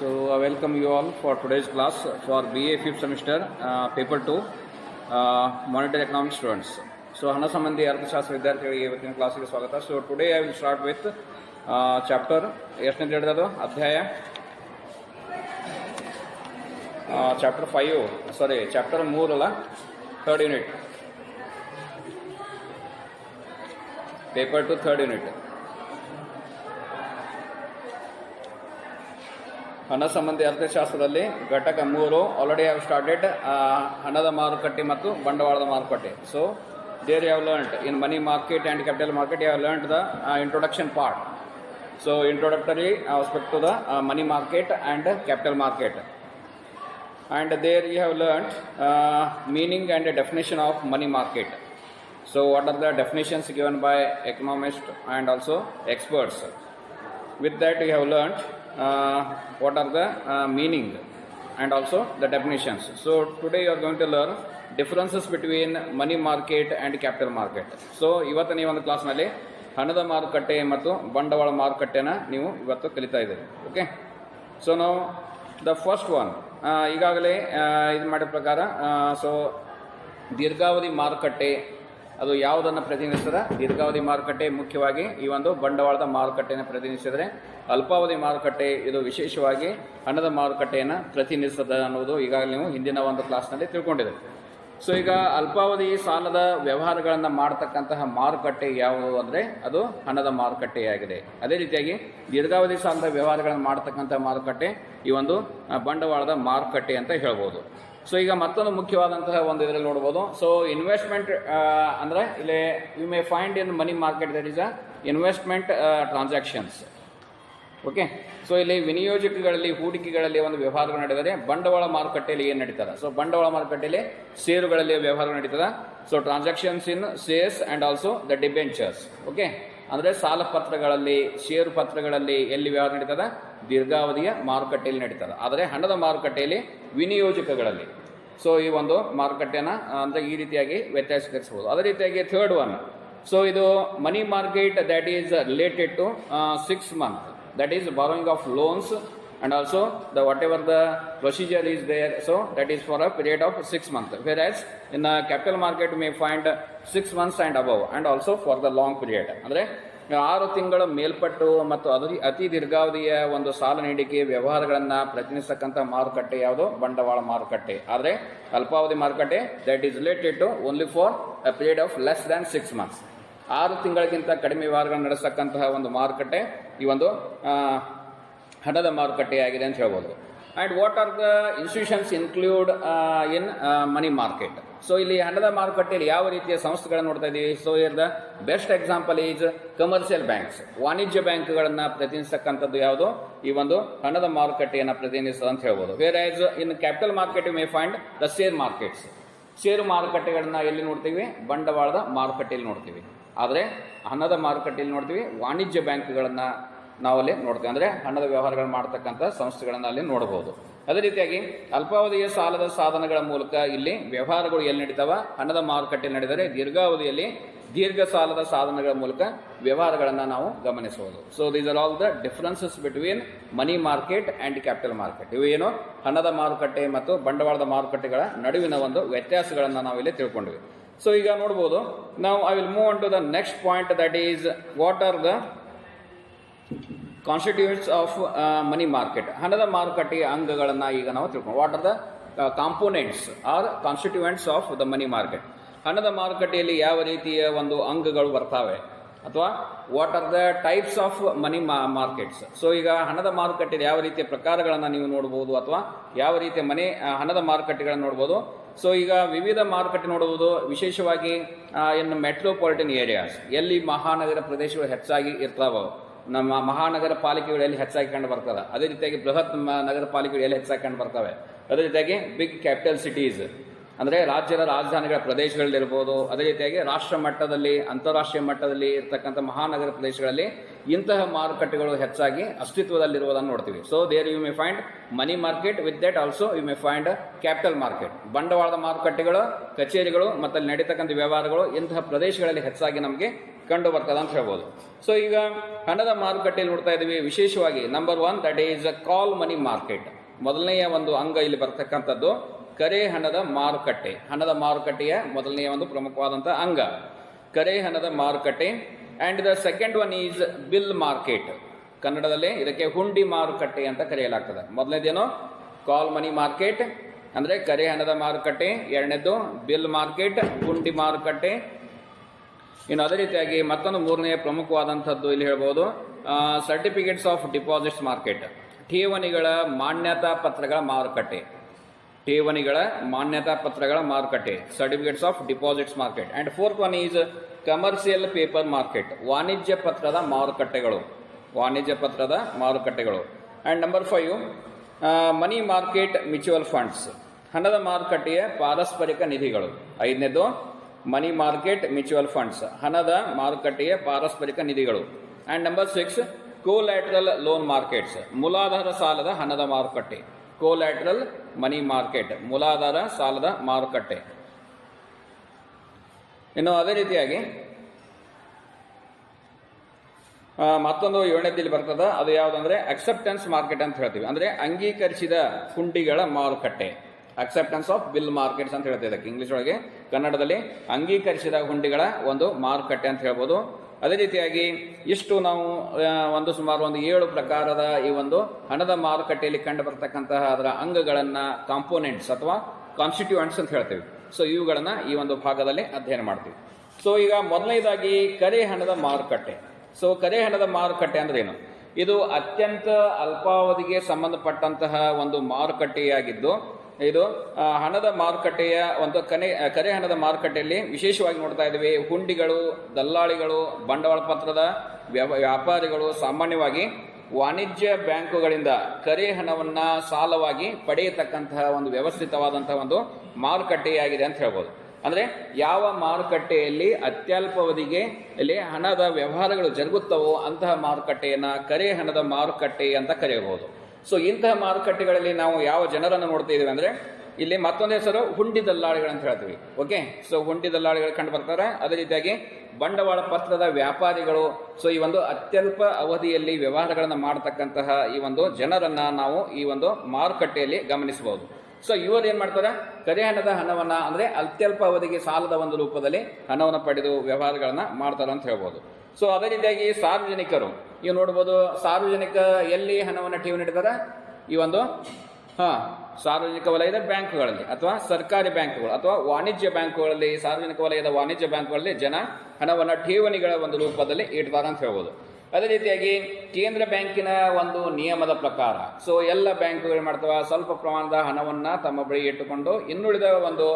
So, I welcome you all for today's class for BA 5th semester, paper 2, monetary economics students. So, ಹಣ ಸಂಬಂಧಿ ಅರ್ಥಶಾಸ್ತ್ರ ವಿದ್ಯಾರ್ಥಿಗಳಿಗೆ ಇವತ್ತಿನ ಕ್ಲಾಸಿಗೆ ಸ್ವಾಗತ. So today I will start with chapter ಎಷ್ಟನೇ ಹೇಳಿರೋದು ಅಧ್ಯಾಯ ಚಾಪ್ಟರ್ 5 ಸಾರಿ ಚಾಪ್ಟರ್ 3 ಅಲ್ಲ, third unit, paper 2 third unit. ಹಣ ಸಂಬಂಧಿ ಅರ್ಥಶಾಸ್ತ್ರದಲ್ಲಿ ಘಟಕ 3 ಆಲ್ರೆಡಿ ಹ್ಯಾವ್ ಸ್ಟಾರ್ಟೆಡ್ ಹಣದ ಮಾರುಕಟ್ಟೆ ಮತ್ತು ಬಂಡವಾಳದ ಮಾರುಕಟ್ಟೆ. So there have learned in money market and capital market you have learned the introduction part. So introductory aspect to the money market and capital market, and there you have learned meaning and definition of money market. So what are the definitions given by economists and also experts? With that you have learned what are the meaning and also the definitions. So today you are going to learn differences between money market and capital market. So ಇವತ್ತು ನೀವು ಒಂದು ಕ್ಲಾಸ್ನಲ್ಲಿ ಹಣದ ಮಾರುಕಟ್ಟೆ ಮತ್ತು ಬಂಡವಾಳ ಮಾರುಕಟ್ಟೆನ ನೀವು ಇವತ್ತು ಕಲಿತಾ ಇದ್ದೀರಿ. ಓಕೆ, ಸೊ ನಾವು ದ ಫಸ್ಟ್ ಒನ್ ಈಗಾಗಲೇ ಇದು ಮಾಡಿದ ಪ್ರಕಾರ, ಸೊ ದೀರ್ಘಾವಧಿ ಮಾರುಕಟ್ಟೆ ಅದು ಯಾವುದನ್ನು ಪ್ರತಿನಿಧಿಸ್ತದೆ? ದೀರ್ಘಾವಧಿ ಮಾರುಕಟ್ಟೆ ಮುಖ್ಯವಾಗಿ ಈ ಒಂದು ಬಂಡವಾಳದ ಮಾರುಕಟ್ಟೆಯನ್ನು ಪ್ರತಿನಿಧಿಸಿದರೆ, ಅಲ್ಪಾವಧಿ ಮಾರುಕಟ್ಟೆ ಇದು ವಿಶೇಷವಾಗಿ ಹಣದ ಮಾರುಕಟ್ಟೆಯನ್ನು ಪ್ರತಿನಿಧಿಸ್ತದೆ ಅನ್ನೋದು ಈಗಾಗಲೇ ನೀವು ಹಿಂದಿನ ಒಂದು ಕ್ಲಾಸ್ನಲ್ಲಿ ತಿಳ್ಕೊಂಡಿದ್ದೀರಿ. ಸೊ ಈಗ ಅಲ್ಪಾವಧಿ ಸಾಲದ ವ್ಯವಹಾರಗಳನ್ನು ಮಾಡತಕ್ಕಂತಹ ಮಾರುಕಟ್ಟೆ ಯಾವುದು ಅಂದರೆ ಅದು ಹಣದ ಮಾರುಕಟ್ಟೆಯಾಗಿದೆ. ಅದೇ ರೀತಿಯಾಗಿ ದೀರ್ಘಾವಧಿ ಸಾಲದ ವ್ಯವಹಾರಗಳನ್ನು ಮಾಡತಕ್ಕಂಥ ಮಾರುಕಟ್ಟೆ ಈ ಒಂದು ಬಂಡವಾಳದ ಮಾರುಕಟ್ಟೆ ಅಂತ ಹೇಳ್ಬೋದು. ಸೊ ಈಗ ಮತ್ತೊಂದು ಮುಖ್ಯವಾದಂತಹ ಒಂದು ಇದರಲ್ಲಿ ನೋಡ್ಬೋದು. ಸೊ ಇನ್ವೆಸ್ಟ್ಮೆಂಟ್ ಅಂದರೆ ಇಲ್ಲಿ you may find in money market that is a investment transactions. Okay, so ಇಲ್ಲಿ ವಿನಿಯೋಜಕಗಳಲ್ಲಿ ಹೂಡಿಕೆಗಳಲ್ಲಿ ಒಂದು ವ್ಯವಹಾರಗಳು ನಡೆದರೆ, ಬಂಡವಾಳ ಮಾರುಕಟ್ಟೆಯಲ್ಲಿ ಏನು ನಡೀತದೆ? ಸೊ ಬಂಡವಾಳ ಮಾರುಕಟ್ಟೆಯಲ್ಲಿ ಷೇರುಗಳಲ್ಲಿ ವ್ಯವಹಾರ ನಡೀತದೆ. So transactions in shares and also the debentures. Okay, ಅಂದರೆ ಸಾಲ ಪತ್ರಗಳಲ್ಲಿ, ಷೇರು ಪತ್ರಗಳಲ್ಲಿ ಎಲ್ಲಿ ವ್ಯವಹಾರ ನಡೀತದೆ? ದೀರ್ಘಾವಧಿಯ ಮಾರುಕಟ್ಟೆಯಲ್ಲಿ ನಡೀತದೆ. ಆದರೆ ಹಣದ ಮಾರುಕಟ್ಟೆಯಲ್ಲಿ ವಿನಿಯೋಜಕಗಳಲ್ಲಿ. ಸೊ ಈ ಒಂದು ಮಾರುಕಟ್ಟೆನ ಅಂದರೆ ಈ ರೀತಿಯಾಗಿ ವ್ಯತ್ಯಾಸೀಕರಿಸಬಹುದು. ಅದೇ ರೀತಿಯಾಗಿ ಥರ್ಡ್ ಒನ್, ಸೊ ಇದು money market that is related to 6 months, that is borrowing of loans and also the whatever the procedure is there, so that is for a period of 6 months, whereas in the capital market you may find 6 months and above and also for the long period. ಅಂದರೆ 6 ತಿಂಗಳ ಮೇಲ್ಪಟ್ಟು ಮತ್ತು ಅತಿ ದೀರ್ಘಾವಧಿಯ ಒಂದು ಸಾಲ ನೀಡಿಕೆ ವ್ಯವಹಾರಗಳನ್ನು ಪ್ರತಿನಿಧಿಸತಕ್ಕಂಥ ಮಾರುಕಟ್ಟೆ ಯಾವುದು? ಬಂಡವಾಳ ಮಾರುಕಟ್ಟೆ. ಆದರೆ ಅಲ್ಪಾವಧಿ ಮಾರುಕಟ್ಟೆ that is related to only for a period of less than 6 months. 6 ತಿಂಗಳಿಗಿಂತ ಕಡಿಮೆ ವ್ಯವಹಾರಗಳನ್ನು ನಡೆಸತಕ್ಕಂತಹ ಒಂದು ಮಾರುಕಟ್ಟೆ ಈ ಒಂದು ಹಣದ ಮಾರುಕಟ್ಟೆಯಾಗಿದೆ ಅಂತ ಹೇಳ್ಬೋದು. And what are the institutions include in money market? So ಇಲ್ಲಿ ಹಣದ ಮಾರುಕಟ್ಟೆಯಲ್ಲಿ ಯಾವ ರೀತಿಯ ಸಂಸ್ಥೆಗಳನ್ನು ನೋಡ್ತಾ ಇದ್ದೀವಿ? ಸೊ ಇರ್ the best example is commercial banks. ವಾಣಿಜ್ಯ ಬ್ಯಾಂಕ್ಗಳನ್ನು ಪ್ರತಿನಿಧಿಸತಕ್ಕಂಥದ್ದು ಯಾವುದು? ಈ ಒಂದು ಹಣದ ಮಾರುಕಟ್ಟೆಯನ್ನು ಪ್ರತಿನಿಧಿಸ್ತದೆ ಅಂತ ಹೇಳ್ಬೋದು. Where as in capital market you may find the share markets. Share ಮಾರುಕಟ್ಟೆಗಳನ್ನ ಎಲ್ಲಿ ನೋಡ್ತೀವಿ? ಬಂಡವಾಳದ ಮಾರುಕಟ್ಟೆಯಲ್ಲಿ ನೋಡ್ತೀವಿ. ಆದರೆ ಹಣದ ಮಾರುಕಟ್ಟೆಯಲ್ಲಿ ನೋಡ್ತೀವಿ ವಾಣಿಜ್ಯ ಬ್ಯಾಂಕ್ಗಳನ್ನು ನಾವಲ್ಲಿ ನೋಡ್ತೀವಿ. ಅಂದರೆ ಹಣದ ವ್ಯವಹಾರಗಳು ಮಾಡ್ತಕ್ಕಂಥ ಸಂಸ್ಥೆಗಳನ್ನು ಅಲ್ಲಿ ನೋಡಬಹುದು. ಅದೇ ರೀತಿಯಾಗಿ ಅಲ್ಪಾವಧಿಯ ಸಾಲದ ಸಾಧನಗಳ ಮೂಲಕ ಇಲ್ಲಿ ವ್ಯವಹಾರಗಳು ಎಲ್ಲಿ ನಡೀತಾವ? ಹಣದ ಮಾರುಕಟ್ಟೆಯಲ್ಲಿ ನಡೆದರೆ ದೀರ್ಘಾವಧಿಯಲ್ಲಿ ದೀರ್ಘ ಸಾಲದ ಸಾಧನಗಳ ಮೂಲಕ ವ್ಯವಹಾರಗಳನ್ನು ನಾವು ಗಮನಿಸಬಹುದು. So these are all the differences between money market and capital market. ಇವು ಏನು ಹಣದ ಮಾರುಕಟ್ಟೆ ಮತ್ತು ಬಂಡವಾಳದ ಮಾರುಕಟ್ಟೆಗಳ ನಡುವಿನ ಒಂದು ವ್ಯತ್ಯಾಸಗಳನ್ನು ನಾವು ಇಲ್ಲಿ ತಿಳ್ಕೊಂಡ್ವಿ. ಸೊ ಈಗ ನೋಡ್ಬೋದು, ನಾವು I will move on to the next point, that is what are the constituents of money market. ಹಣದ ಮಾರುಕಟ್ಟೆಯ ಅಂಗಗಳನ್ನು ಈಗ ನಾವು ತಿಳ್ಕೊಂಡು, what are the components or constituents of the money market. ಹಣದ ಮಾರುಕಟ್ಟೆಯಲ್ಲಿ ಯಾವ ರೀತಿಯ ಒಂದು ಅಂಗಗಳು ಬರ್ತಾವೆ, ಅಥವಾ what are the types of money markets. So ಈಗ ಹಣದ ಮಾರುಕಟ್ಟೆಯಲ್ಲಿ ಯಾವ ರೀತಿಯ ಪ್ರಕಾರಗಳನ್ನು ನೀವು ನೋಡ್ಬೋದು, ಅಥವಾ ಯಾವ ರೀತಿಯ ಹಣದ ಮಾರುಕಟ್ಟೆಗಳನ್ನು ನೋಡ್ಬೋದು. ಸೊ ಈಗ ವಿವಿಧ ಮಾರುಕಟ್ಟೆ ನೋಡುವುದು ವಿಶೇಷವಾಗಿ ಇನ್ನು ಮೆಟ್ರೋಪಾಲಿಟನ್ ಏರಿಯಾಸ್, ಎಲ್ಲಿ ಮಹಾನಗರ ಪ್ರದೇಶಗಳು ಹೆಚ್ಚಾಗಿ ಇರ್ತಾವೋ, ನಮ್ಮ ಮಹಾನಗರ ಪಾಲಿಕೆಗಳು ಎಲ್ಲಿ ಹೆಚ್ಚಾಗಿ ಕಂಡು ಬರ್ತದೆ. ಅದೇ ರೀತಿಯಾಗಿ ಬೃಹತ್ ನಗರ ಪಾಲಿಕೆಗಳು ಎಲ್ಲಿ ಹೆಚ್ಚಾಗಿ ಕಂಡು ಬರ್ತವೆ. ಅದೇ ರೀತಿಯಾಗಿ ಬಿಗ್ ಕ್ಯಾಪಿಟಲ್ ಸಿಟೀಸ್ ಅಂದರೆ ರಾಜ್ಯದ ರಾಜಧಾನಿಗಳ ಪ್ರದೇಶಗಳಲ್ಲಿರ್ಬೋದು. ಅದೇ ರೀತಿಯಾಗಿ ರಾಷ್ಟ್ರ ಮಟ್ಟದಲ್ಲಿ, ಅಂತಾರಾಷ್ಟ್ರೀಯ ಮಟ್ಟದಲ್ಲಿ ಇರ್ತಕ್ಕಂಥ ಮಹಾನಗರ ಪ್ರದೇಶಗಳಲ್ಲಿ ಇಂತಹ ಮಾರುಕಟ್ಟೆಗಳು ಹೆಚ್ಚಾಗಿ ಅಸ್ತಿತ್ವದಲ್ಲಿರುವುದನ್ನು ನೋಡ್ತೀವಿ. So there you may find money market, with that also you may find capital market. ಬಂಡವಾಳದ ಮಾರುಕಟ್ಟೆಗಳು, ಕಚೇರಿಗಳು ಮತ್ತು ಅಲ್ಲಿ ನಡೀತಕ್ಕಂಥ ವ್ಯವಹಾರಗಳು ಇಂತಹ ಪ್ರದೇಶಗಳಲ್ಲಿ ಹೆಚ್ಚಾಗಿ ನಮಗೆ ಕಂಡು ಬರ್ತದೆ ಅಂತ ಹೇಳ್ಬೋದು. ಸೊ ಈಗ ಹಣದ ಮಾರುಕಟ್ಟೆಯಲ್ಲಿ ನೋಡ್ತಾ ಇದ್ದೀವಿ, ವಿಶೇಷವಾಗಿ number 1 that is call money market. ಮೊದಲನೆಯ ಒಂದು ಅಂಗ ಇಲ್ಲಿ ಬರ್ತಕ್ಕಂಥದ್ದು ಕರೆ ಹಣದ ಮಾರುಕಟ್ಟೆ. ಹಣದ ಮಾರುಕಟ್ಟೆಯ ಮೊದಲನೆಯ ಒಂದು ಪ್ರಮುಖವಾದಂತಹ ಅಂಗ ಕರೆ ಹಣದ ಮಾರುಕಟ್ಟೆ. And the second one is bill market. ಕನ್ನಡದಲ್ಲಿ ಇದಕ್ಕೆ ಹುಂಡಿ ಮಾರುಕಟ್ಟೆ ಅಂತ ಕರೆಯಲಾಗ್ತದೆ. ಮೊದಲನೇದೇನು ಕಾಲ್ ಮನಿ ಮಾರ್ಕೆಟ್ ಅಂದ್ರೆ ಕರೆ ಹಣದ ಮಾರುಕಟ್ಟೆ, ಎರಡನೇದು ಬಿಲ್ ಮಾರ್ಕೆಟ್ ಹುಂಡಿ ಮಾರುಕಟ್ಟೆ. ಇನ್ನು ಅದೇ ರೀತಿಯಾಗಿ ಮತ್ತೊಂದು ಮೂರನೆಯ ಪ್ರಮುಖವಾದಂಥದ್ದು ಇಲ್ಲಿ ಹೇಳ್ಬೋದು ಸರ್ಟಿಫಿಕೇಟ್ಸ್ ಆಫ್ ಡಿಪಾಸಿಟ್ಸ್ ಮಾರ್ಕೆಟ್. ಠೇವಣಿಗಳ ಮಾನ್ಯತಾ ಪತ್ರಗಳ ಮಾರುಕಟ್ಟೆ. ಠೇವಣಿಗಳ ಮಾನ್ಯತಾ ಪತ್ರಗಳ ಮಾರುಕಟ್ಟೆ, certificates of deposits market. And fourth one is commercial paper market. ವಾಣಿಜ್ಯ ಪತ್ರದ ಮಾರುಕಟ್ಟೆಗಳು. ವಾಣಿಜ್ಯ ಪತ್ರದ ಮಾರುಕಟ್ಟೆಗಳು. And number 5 money market mutual funds. ಹಣದ ಮಾರುಕಟ್ಟೆಯ ಪಾರಸ್ಪರಿಕ ನಿಧಿಗಳು. ಐದನೇದು ಮನಿ ಮಾರ್ಕೆಟ್ ಮ್ಯೂಚುವಲ್ ಫಂಡ್ಸ್, ಹಣದ ಮಾರುಕಟ್ಟೆಯ ಪಾರಸ್ಪರಿಕ ನಿಧಿಗಳು. And number 6 collateral loan markets. ಮೂಲಾಧಾರ ಸಾಲದ ಹಣದ ಮಾರುಕಟ್ಟೆ. ಕೋಲ್ಯಾಟ್ರಲ್ ಮನಿ ಮಾರ್ಕೆಟ್, ಮೂಲಾಧಾರ ಸಾಲದ ಮಾರುಕಟ್ಟೆ. ಇನ್ನು ಅದೇ ರೀತಿಯಾಗಿ ಮತ್ತೊಂದು 7ನೇದಲ್ಲಿ ಬರ್ತದ, ಅದು ಯಾವುದಂದ್ರೆ ಅಕ್ಸೆಪ್ಟೆನ್ಸ್ ಮಾರ್ಕೆಟ್ ಅಂತ ಹೇಳ್ತೀವಿ. ಅಂದ್ರೆ ಅಂಗೀಕರಿಸಿದ ಹುಂಡಿಗಳ ಮಾರುಕಟ್ಟೆ. ಅಕ್ಸೆಪ್ಟೆನ್ಸ್ ಆಫ್ ಬಿಲ್ ಮಾರ್ಕೆಟ್ಸ್ ಅಂತ ಹೇಳ್ತಾ ಇದಕ್ಕೆ ಇಂಗ್ಲಿಷ್ ಒಳಗೆ, ಕನ್ನಡದಲ್ಲಿ ಅಂಗೀಕರಿಸಿದ ಹುಂಡಿಗಳ ಒಂದು ಮಾರುಕಟ್ಟೆ ಅಂತ ಹೇಳ್ಬೋದು. ಅದೇ ರೀತಿಯಾಗಿ ಇಷ್ಟು ನಾವು ಸುಮಾರು 7 ಪ್ರಕಾರದ ಈ ಒಂದು ಹಣದ ಮಾರುಕಟ್ಟೆಯಲ್ಲಿ ಕಂಡು ಬರ್ತಕ್ಕಂತಹ ಅದರ ಅಂಗಗಳನ್ನ ಕಾಂಪೋನೆಂಟ್ಸ್ ಅಥವಾ ಕಾನ್ಸ್ಟಿಟ್ಯೂಯೆಂಟ್ಸ್ ಅಂತ ಹೇಳ್ತೀವಿ. ಸೊ ಇವುಗಳನ್ನ ಈ ಒಂದು ಭಾಗದಲ್ಲಿ ಅಧ್ಯಯನ ಮಾಡ್ತೀವಿ. ಸೊ ಈಗ ಮೊದಲನೇದಾಗಿ ಕರೆ ಹಣದ ಮಾರುಕಟ್ಟೆ. ಸೊ ಕರೆ ಹಣದ ಮಾರುಕಟ್ಟೆ ಅಂದ್ರೆ ಏನು? ಇದು ಅತ್ಯಂತ ಅಲ್ಪಾವಧಿಗೆ ಸಂಬಂಧಪಟ್ಟಂತಹ ಒಂದು ಮಾರುಕಟ್ಟೆಯಾಗಿದ್ದು, ಇದು ಹಣದ ಮಾರುಕಟ್ಟೆಯ ಒಂದು ಕರೆ ಹಣದ ಮಾರುಕಟ್ಟೆಯಲ್ಲಿ ವಿಶೇಷವಾಗಿ ನೋಡ್ತಾ ಇದ್ದೀವಿ. ಹುಂಡಿಗಳು, ದಲ್ಲಾಳಿಗಳು, ಬಂಡವಾಳ ಪತ್ರದ ವ್ಯಾಪಾರಿಗಳು ಸಾಮಾನ್ಯವಾಗಿ ವಾಣಿಜ್ಯ ಬ್ಯಾಂಕುಗಳಿಂದ ಕರೆ ಹಣವನ್ನ ಸಾಲವಾಗಿ ಪಡೆಯತಕ್ಕಂತಹ ಒಂದು ವ್ಯವಸ್ಥಿತವಾದಂತಹ ಒಂದು ಮಾರುಕಟ್ಟೆಯಾಗಿದೆ ಅಂತ ಹೇಳ್ಬೋದು. ಅಂದ್ರೆ ಯಾವ ಮಾರುಕಟ್ಟೆಯಲ್ಲಿ ಅತ್ಯಲ್ಪಾವಧಿಗೆ ಇಲ್ಲಿ ಹಣದ ವ್ಯವಹಾರಗಳು ಜರುಗುತ್ತವೋ ಅಂತಹ ಮಾರುಕಟ್ಟೆಯನ್ನ ಕರೆ ಹಣದ ಮಾರುಕಟ್ಟೆ ಅಂತ ಕರೆಯಬಹುದು. ಸೊ ಇಂತಹ ಮಾರುಕಟ್ಟೆಗಳಲ್ಲಿ ನಾವು ಯಾವ ಜನರನ್ನು ನೋಡ್ತಾ ಇದ್ದೀವಿ ಅಂದ್ರೆ ಇಲ್ಲಿ ಮತ್ತೊಂದು ಹೆಸರು ಹುಂಡಿ ದಲ್ಲಾಳಿಗಳು ಅಂತ ಹೇಳ್ತೀವಿ. ಓಕೆ, ಸೊ ಹುಂಡಿ ದಲ್ಲಾಳಿಗಳು ಕಂಡು ಬರ್ತಾರೆ. ಅದೇ ರೀತಿಯಾಗಿ ಬಂಡವಾಳ ಪತ್ರದ ವ್ಯಾಪಾರಿಗಳು. ಸೊ ಈ ಒಂದು ಅತ್ಯಲ್ಪ ಅವಧಿಯಲ್ಲಿ ವ್ಯವಹಾರಗಳನ್ನು ಮಾಡತಕ್ಕಂತಹ ಈ ಒಂದು ಜನರನ್ನ ನಾವು ಈ ಒಂದು ಮಾರುಕಟ್ಟೆಯಲ್ಲಿ ಗಮನಿಸಬಹುದು. ಸೊ ಇವರು ಏನ್ ಮಾಡ್ತಾರೆ, ಕರೆ ಹಣದ ಹಣವನ್ನ ಅಂದ್ರೆ ಅತ್ಯಲ್ಪ ಅವಧಿಗೆ ಸಾಲದ ಒಂದು ರೂಪದಲ್ಲಿ ಹಣವನ್ನು ಪಡೆದು ವ್ಯವಹಾರಗಳನ್ನ ಮಾಡ್ತಾರೆ ಅಂತ ಹೇಳ್ಬೋದು. ಸೊ ಅದೇ ರೀತಿಯಾಗಿ ಸಾರ್ವಜನಿಕರು ಇವು ನೋಡ್ಬೋದು. ಸಾರ್ವಜನಿಕ ಎಲ್ಲಿ ಹಣವನ್ನು ಠೇವಣಿ ಇಡ್ತಾರೆ? ಈ ಒಂದು ಸಾರ್ವಜನಿಕ ವಲಯದ ಬ್ಯಾಂಕ್ಗಳಲ್ಲಿ ಅಥವಾ ಸರ್ಕಾರಿ ಬ್ಯಾಂಕ್ಗಳು ಅಥವಾ ವಾಣಿಜ್ಯ ಬ್ಯಾಂಕ್ಗಳಲ್ಲಿ, ಸಾರ್ವಜನಿಕ ವಲಯದ ವಾಣಿಜ್ಯ ಬ್ಯಾಂಕ್ಗಳಲ್ಲಿ ಜನ ಹಣವನ್ನು ಠೇವಣಿಗಳ ಒಂದು ರೂಪದಲ್ಲಿ ಇಡ್ತಾರೆ ಅಂತ ಹೇಳ್ಬೋದು. ಅದೇ ರೀತಿಯಾಗಿ ಕೇಂದ್ರ ಬ್ಯಾಂಕಿನ ಒಂದು ನಿಯಮದ ಪ್ರಕಾರ ಸೊ ಎಲ್ಲ ಬ್ಯಾಂಕ್ಗಳು ಮಾಡ್ತಾವ, ಸ್ವಲ್ಪ ಪ್ರಮಾಣದ ಹಣವನ್ನ ತಮ್ಮ ಬಳಿ ಇಟ್ಟುಕೊಂಡು ಇನ್ನುಳಿದ ಒಂದು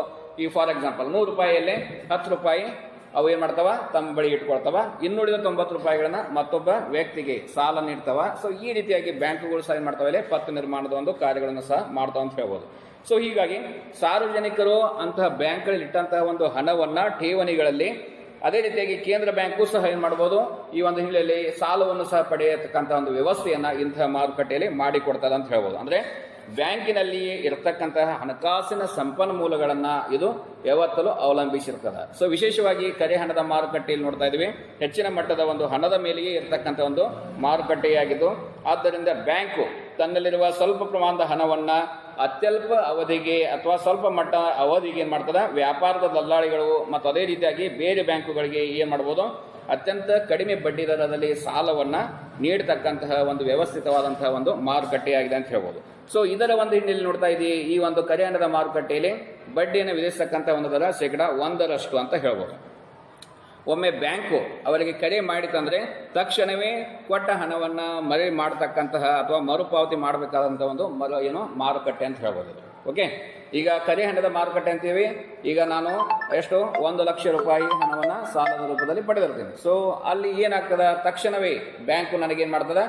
ಈ ಫಾರ್ ಎಕ್ಸಾಂಪಲ್ 100 ರೂಪಾಯಿಯಲ್ಲಿ 10 ರೂಪಾಯಿ ಅವು ಏನ್ ಮಾಡ್ತಾವ ತಮ್ಮ ಬಳಿ ಇಟ್ಕೊಳ್ತಾವ, ಇನ್ನುಳಿದ 90 ರೂಪಾಯಿಗಳನ್ನ ಮತ್ತೊಬ್ಬ ವ್ಯಕ್ತಿಗೆ ಸಾಲ ನೀಡ್ತಾವ. ಸೊ ಈ ರೀತಿಯಾಗಿ ಬ್ಯಾಂಕುಗಳು ಸಹ ಏನ್ ಮಾಡ್ತಾವೆ, ಪತ್ರ ನಿರ್ಮಾಣದ ಒಂದು ಕಾರ್ಯಗಳನ್ನು ಸಹ ಮಾಡ್ತಾವ ಅಂತ ಹೇಳ್ಬೋದು. ಸೊ ಹೀಗಾಗಿ ಸಾರ್ವಜನಿಕರು ಅಂತಹ ಬ್ಯಾಂಕ್ಗಳಲ್ಲಿ ಇಟ್ಟಂತಹ ಒಂದು ಹಣವನ್ನ ಠೇವಣಿಗಳಲ್ಲಿ, ಅದೇ ರೀತಿಯಾಗಿ ಕೇಂದ್ರ ಬ್ಯಾಂಕು ಸಹ ಏನ್ ಮಾಡಬಹುದು, ಈ ಒಂದು ಹಿನ್ನೆಲೆಯಲ್ಲಿ ಸಾಲವನ್ನು ಸಹ ಪಡೆಯತಕ್ಕಂಥ ಒಂದು ವ್ಯವಸ್ಥೆಯನ್ನ ಇಂತಹ ಮಾರುಕಟ್ಟೆಯಲ್ಲಿ ಮಾಡಿಕೊಡ್ತದೆ ಅಂತ ಹೇಳ್ಬೋದು. ಅಂದ್ರೆ ಬ್ಯಾಂಕಿನಲ್ಲಿಯೇ ಇರತಕ್ಕಂತಹ ಹಣಕಾಸಿನ ಸಂಪನ್ಮೂಲಗಳನ್ನ ಇದು ಯಾವತ್ತಲೂ ಅವಲಂಬಿಸಿರ್ತದೆ. ಸೊ ವಿಶೇಷವಾಗಿ ಕರೆ ಹಣದ ಮಾರುಕಟ್ಟೆಯಲ್ಲಿ ನೋಡ್ತಾ ಇದ್ವಿ, ಹೆಚ್ಚಿನ ಮಟ್ಟದ ಒಂದು ಹಣದ ಮೇಲೆಯೇ ಇರತಕ್ಕಂಥ ಒಂದು ಮಾರುಕಟ್ಟೆಯಾಗಿದ್ದು, ಆದ್ದರಿಂದ ಬ್ಯಾಂಕು ತನ್ನಲ್ಲಿರುವ ಸ್ವಲ್ಪ ಪ್ರಮಾಣದ ಹಣವನ್ನ ಅತ್ಯಲ್ಪ ಅವಧಿಗೆ ಅಥವಾ ಸ್ವಲ್ಪ ಮಟ್ಟ ಅವಧಿಗೆ ಏನ್ ಮಾಡ್ತದ, ವ್ಯಾಪಾರದ ದಲ್ಲಾಳಿಗಳು ಮತ್ತು ಅದೇ ರೀತಿಯಾಗಿ ಬೇರೆ ಬ್ಯಾಂಕುಗಳಿಗೆ ಏನ್ ಮಾಡಬಹುದು, ಅತ್ಯಂತ ಕಡಿಮೆ ಬಡ್ಡಿ ದರದಲ್ಲಿ ಸಾಲವನ್ನ ನೀಡತಕ್ಕಂತಹ ಒಂದು ವ್ಯವಸ್ಥಿತವಾದಂತಹ ಒಂದು ಮಾರುಕಟ್ಟೆಯಾಗಿದೆ ಅಂತ ಹೇಳ್ಬೋದು. ಸೊ ಇದರ ಒಂದು ಹಿನ್ನೆಲೆ ನೋಡ್ತಾ ಇದ್ದೀವಿ, ಈ ಒಂದು ಕರೆ ಹಣದ ಮಾರುಕಟ್ಟೆಯಲ್ಲಿ ಬಡ್ಡಿಯನ್ನು ವಿಧಿಸತಕ್ಕಂಥ ಒಂದು ದರ 1% ಅಂತ ಹೇಳ್ಬೋದು. ಒಮ್ಮೆ ಬ್ಯಾಂಕು ಅವರಿಗೆ ಕರೆ ಮಾಡಿತಂದ್ರೆ ತಕ್ಷಣವೇ ಕೊಟ್ಟ ಹಣವನ್ನ ಮರೆ ಮಾಡತಕ್ಕಂತಹ ಅಥವಾ ಮರುಪಾವತಿ ಮಾಡಬೇಕಾದಂತಹ ಒಂದು ಮಾರುಕಟ್ಟೆ ಅಂತ ಹೇಳ್ಬೋದು. ಓಕೆ, ಈಗ ಕರೆ ಹಣದ ಮಾರುಕಟ್ಟೆ ಅಂತೀವಿ. ಈಗ ನಾನು ಎಷ್ಟು 1 ಲಕ್ಷ ರೂಪಾಯಿ ಹಣವನ್ನ ಸಾಲದ ರೂಪದಲ್ಲಿ ಪಡೆದಿರ್ತೀನಿ. ಸೊ ಅಲ್ಲಿ ಏನಾಗ್ತದ, ತಕ್ಷಣವೇ ಬ್ಯಾಂಕು ನನಗೇನ್ ಮಾಡ್ತದ,